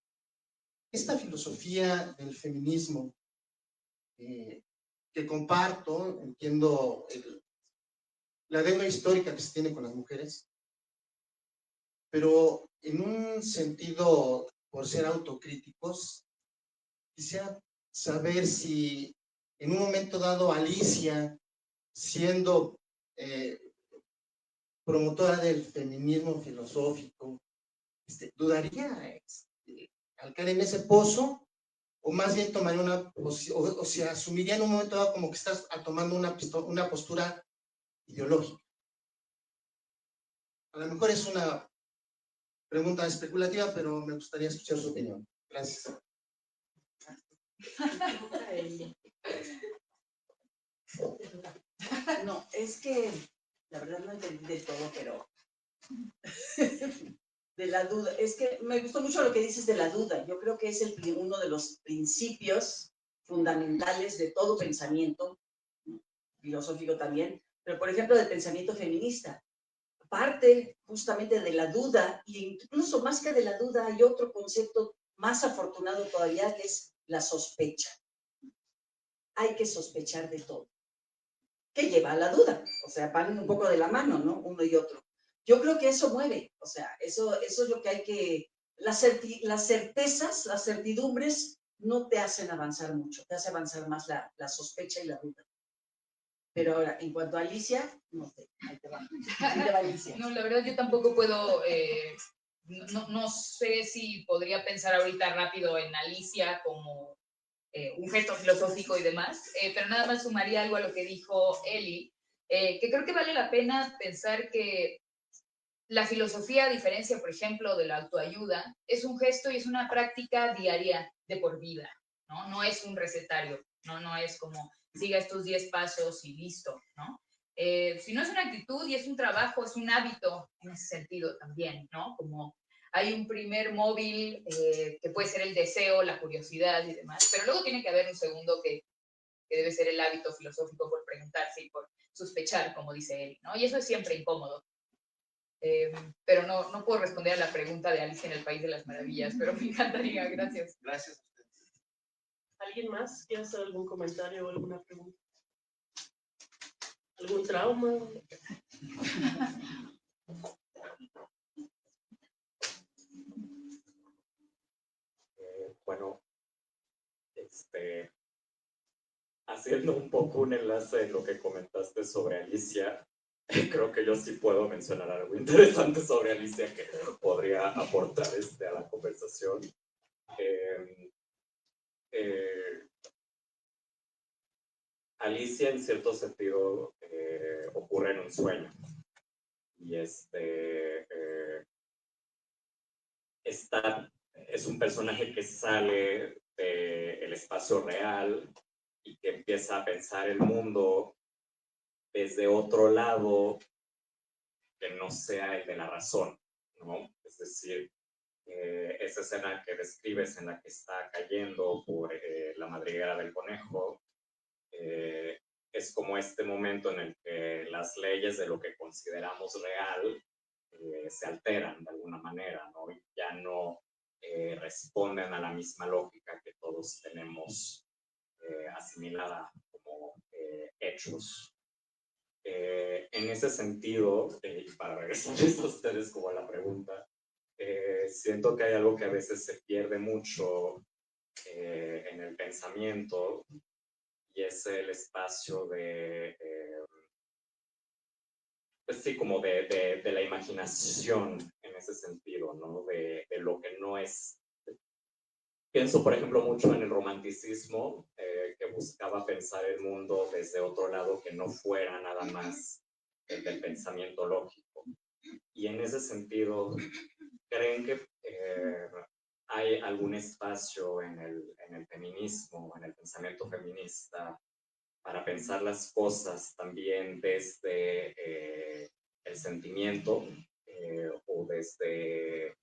esta filosofía del feminismo que comparto, entiendo la deuda histórica que se tiene con las mujeres, pero en un sentido, por ser autocríticos, quisiera saber si en un momento dado Alicia, siendo promotora del feminismo filosófico, dudaría al caer en ese pozo, o más bien tomaría una posición, o sea, asumiría en un momento dado como que estás tomando una postura ideológica. A lo mejor es una pregunta especulativa, pero me gustaría escuchar su opinión. Gracias. No, es que la verdad no entendí del todo, pero de la duda, es que me gustó mucho lo que dices de la duda. Yo creo que es uno de los principios fundamentales de todo pensamiento, filosófico también, pero por ejemplo del pensamiento feminista. Parte justamente de la duda, e incluso más que de la duda hay otro concepto más afortunado todavía, que es la sospecha. Hay que sospechar de todo, que lleva a la duda, o sea, van un poco de la mano, ¿no? Uno y otro. Yo creo que eso mueve, o sea, eso es lo que hay que, las certezas, las certidumbres no te hacen avanzar mucho, te hace avanzar más la sospecha y la duda. Pero ahora, en cuanto a Alicia, no sé, ahí te va. Ahí te va Alicia. No, la verdad yo tampoco puedo, no sé si podría pensar ahorita rápido en Alicia como un gesto filosófico y demás, pero nada más sumaría algo a lo que dijo Eli, que creo que vale la pena pensar que la filosofía, a diferencia, por ejemplo, de la autoayuda, es un gesto y es una práctica diaria de por vida, ¿no? No es un recetario, no es como siga estos 10 pasos y listo, ¿no? Sino es una actitud y es un trabajo, es un hábito en ese sentido también, ¿no? Como hay un primer móvil que puede ser el deseo, la curiosidad y demás, pero luego tiene que haber un segundo que debe ser el hábito filosófico por preguntarse y por sospechar, como dice él, ¿no? Y eso es siempre incómodo. Pero no puedo responder a la pregunta de Alicia en el País de las Maravillas, pero me encantaría, gracias. Gracias. ¿Alguien más quiere hacer algún comentario o alguna pregunta? ¿Algún trauma? Bueno, haciendo un poco un enlace en lo que comentaste sobre Alicia, creo que yo sí puedo mencionar algo interesante sobre Alicia que podría aportar a la conversación. Alicia, en cierto sentido, ocurre en un sueño. Y es un personaje que sale del espacio real y que empieza a pensar el mundo desde otro lado que no sea el de la razón, ¿no? Es decir, esa escena que describes en la que está cayendo por la madriguera del conejo, es como este momento en el que las leyes de lo que consideramos real se alteran de alguna manera, ¿no? Y ya no responden a la misma lógica que todos tenemos asimilada como hechos. En ese sentido, y para regresarles a ustedes como a la pregunta, siento que hay algo que a veces se pierde mucho en el pensamiento, y es el espacio de, pues sí, como de la imaginación en ese sentido, ¿no? De lo que no es. Pienso, por ejemplo, mucho en el romanticismo, que buscaba pensar el mundo desde otro lado que no fuera nada más el del pensamiento lógico. Y en ese sentido, ¿creen que hay algún espacio en el feminismo, en el pensamiento feminista, para pensar las cosas también desde el sentimiento, o desde,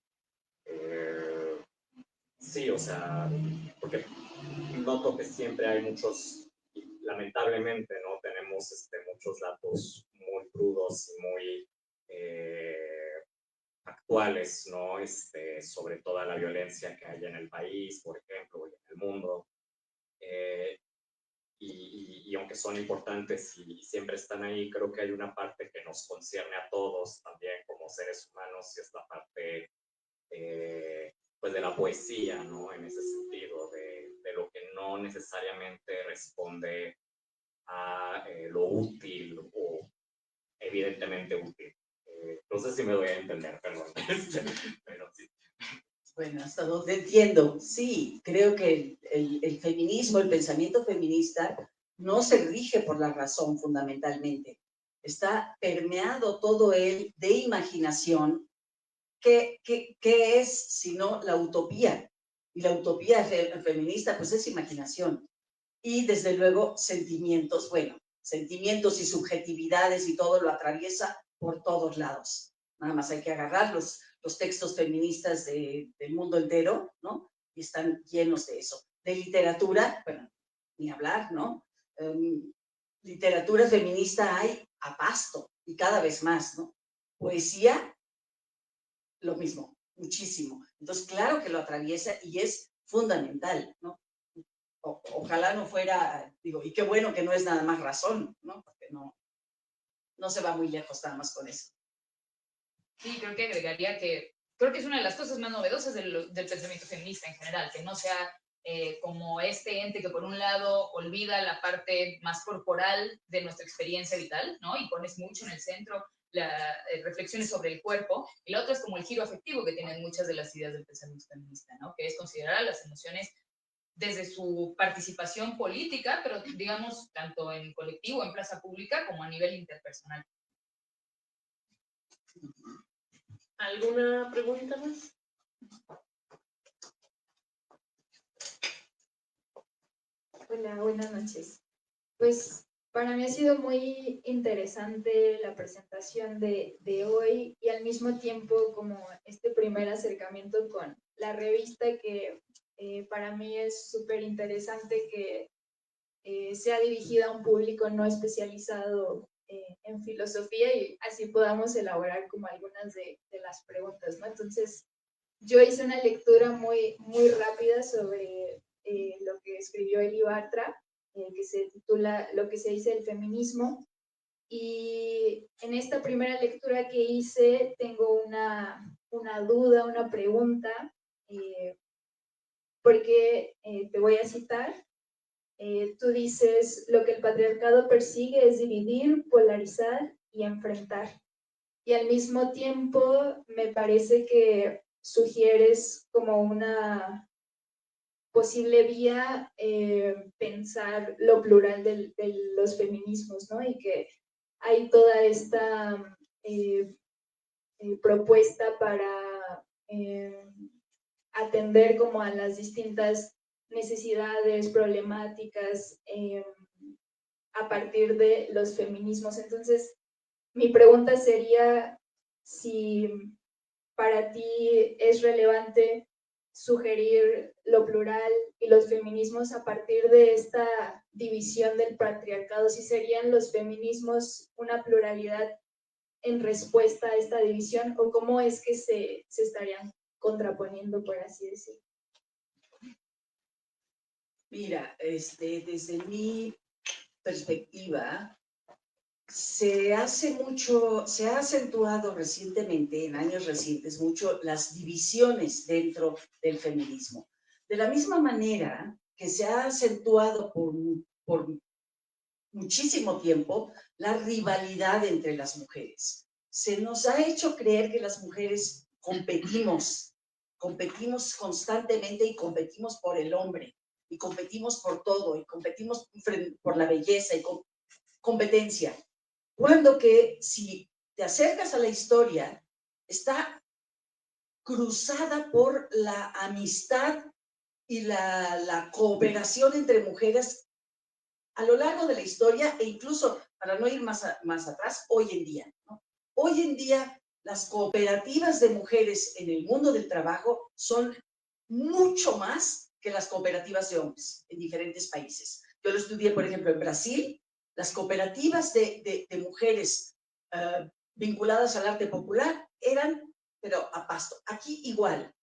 sí, o sea, porque noto que siempre hay muchos, lamentablemente, ¿no? Tenemos muchos datos muy crudos y muy actuales, ¿no? Sobre toda la violencia que hay en el país, por ejemplo, y en el mundo. Y aunque son importantes y siempre están ahí, creo que hay una parte que nos concierne a todos también como seres humanos, y es la parte pues de la poesía, ¿no? En ese sentido, de lo que no necesariamente responde a lo útil o evidentemente útil. No sé si me doy a entender, perdón. Pero sí. Bueno, hasta donde entiendo, sí, creo que el feminismo, el pensamiento feminista, no se rige por la razón fundamentalmente. Está permeado todo él de imaginación. ¿Qué es sino la utopía? Y la utopía feminista, pues es imaginación. Y desde luego sentimientos, bueno, sentimientos y subjetividades y todo lo atraviesa por todos lados. Nada más hay que agarrar los textos feministas del mundo entero, ¿no? Y están llenos de eso. De literatura, bueno, ni hablar, ¿no? Literatura feminista hay a pasto y cada vez más, ¿no? Poesía, lo mismo, muchísimo. Entonces, claro que lo atraviesa y es fundamental, ¿no? Ojalá no fuera, digo, y qué bueno que no es nada más razón, ¿no? Porque no se va muy lejos nada más con eso. Sí, creo que agregaría que creo que es una de las cosas más novedosas del pensamiento feminista en general, que no sea como este ente que por un lado olvida la parte más corporal de nuestra experiencia vital, ¿no? Y pones mucho en el centro las reflexiones sobre el cuerpo, y la otra es como el giro afectivo que tienen muchas de las ideas del pensamiento feminista, ¿no? Que es considerar a las emociones desde su participación política, pero digamos tanto en colectivo, en plaza pública, como a nivel interpersonal. ¿Alguna pregunta más? Hola, buenas noches. Pues para mí ha sido muy interesante la presentación de hoy, y al mismo tiempo como este primer acercamiento con la revista, que para mí es súper interesante que sea dirigida a un público no especializado en filosofía, y así podamos elaborar como algunas de las preguntas, ¿no? Entonces, yo hice una lectura muy rápida sobre lo que escribió Eli Bartra, que se titula Lo que se dice del feminismo, y en esta primera lectura que hice tengo una duda, una pregunta, porque te voy a citar. Tú dices: lo que el patriarcado persigue es dividir, polarizar y enfrentar. Y al mismo tiempo me parece que sugieres como una posible vía pensar lo plural de los feminismos, ¿no? Y que hay toda esta propuesta para atender como a las distintas necesidades, problemáticas a partir de los feminismos. Entonces, mi pregunta sería si para ti es relevante sugerir lo plural y los feminismos a partir de esta división del patriarcado, si serían los feminismos una pluralidad en respuesta a esta división, o cómo es que se estarían contraponiendo, por así decirlo. Mira, desde mi perspectiva, se ha acentuado recientemente, en años recientes, mucho las divisiones dentro del feminismo. De la misma manera que se ha acentuado por muchísimo tiempo la rivalidad entre las mujeres. Se nos ha hecho creer que las mujeres competimos constantemente, y competimos por el hombre, y competimos por todo, y competimos por la belleza y competencia. Cuando que si te acercas a la historia, está cruzada por la amistad y la cooperación entre mujeres a lo largo de la historia, e incluso, para no ir más atrás, hoy en día, ¿no? Hoy en día las cooperativas de mujeres en el mundo del trabajo son mucho más que las cooperativas de hombres en diferentes países. Yo lo estudié, por ejemplo, en Brasil. Las cooperativas de mujeres vinculadas al arte popular eran, pero a pasto. Aquí igual.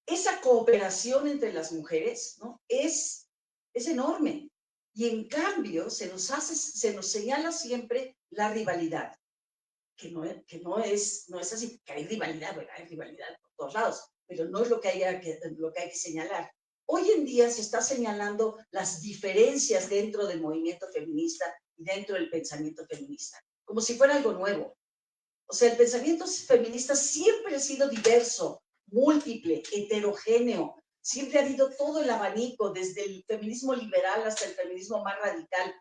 Esa cooperación entre las mujeres, ¿no? es enorme. Y en cambio se nos señala siempre la rivalidad, que no es así, que hay rivalidad, ¿verdad? Hay rivalidad por todos lados, pero no es lo que hay que señalar. Hoy en día se está señalando las diferencias dentro del movimiento feminista y dentro del pensamiento feminista, como si fuera algo nuevo. O sea, el pensamiento feminista siempre ha sido diverso, múltiple, heterogéneo. Siempre ha habido todo el abanico, desde el feminismo liberal hasta el feminismo más radical.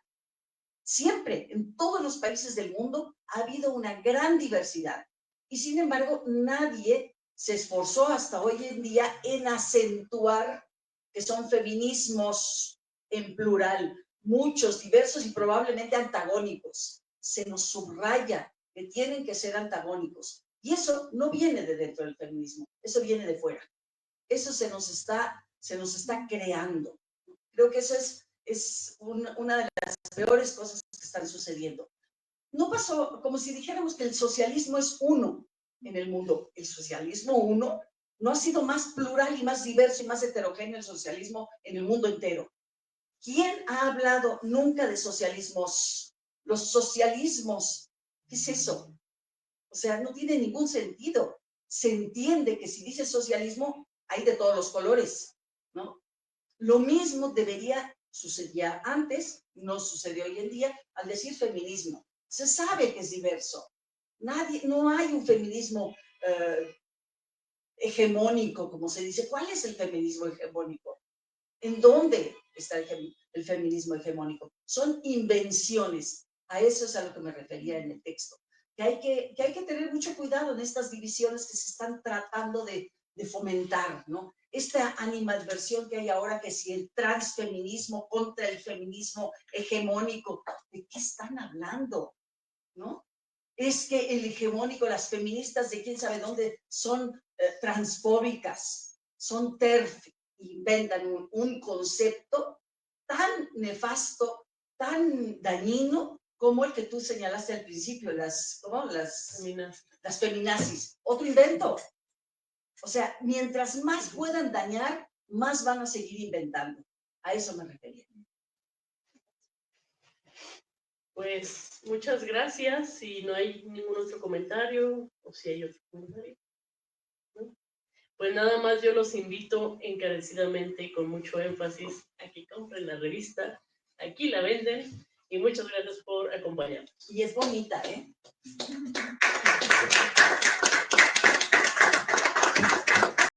Siempre, en todos los países del mundo, ha habido una gran diversidad. Y sin embargo, nadie se esforzó hasta hoy en día en acentuar que son feminismos en plural, muchos, diversos y probablemente antagónicos. Se nos subraya que tienen que ser antagónicos. Y eso no viene de dentro del feminismo, eso viene de fuera. Eso se nos está creando. Creo que eso es una de las peores cosas que están sucediendo. No pasó, como si dijéramos que el socialismo es uno en el mundo. El socialismo uno no ha sido más plural y más diverso y más heterogéneo el socialismo en el mundo entero. ¿Quién ha hablado nunca de socialismos? Los socialismos, ¿qué es eso? O sea, no tiene ningún sentido. Se entiende que si dice socialismo, hay de todos los colores, ¿no? Lo mismo debería suceder antes, no sucedió hoy en día, al decir feminismo. Se sabe que es diverso. No hay un feminismo hegemónico, como se dice. ¿Cuál es el feminismo hegemónico? ¿En dónde está el feminismo hegemónico? Son invenciones. A eso es a lo que me refería en el texto. Que hay que tener mucho cuidado en estas divisiones que se están tratando de fomentar, ¿no? Esta animadversión que hay ahora, que si el transfeminismo contra el feminismo hegemónico, ¿de qué están hablando? ¿No? Es que el hegemónico, las feministas de quién sabe dónde, son transfóbicas, son TERF, inventan un concepto tan nefasto, tan dañino, como el que tú señalaste al principio, las feminazis. Otro invento. O sea, mientras más puedan dañar, más van a seguir inventando. A eso me refería. Pues muchas gracias. Si no hay ningún otro comentario, o si hay otro comentario, ¿no? Pues nada más yo los invito encarecidamente y con mucho énfasis a que compren la revista. Aquí la venden y muchas gracias por acompañarnos. Y es bonita, ¿eh?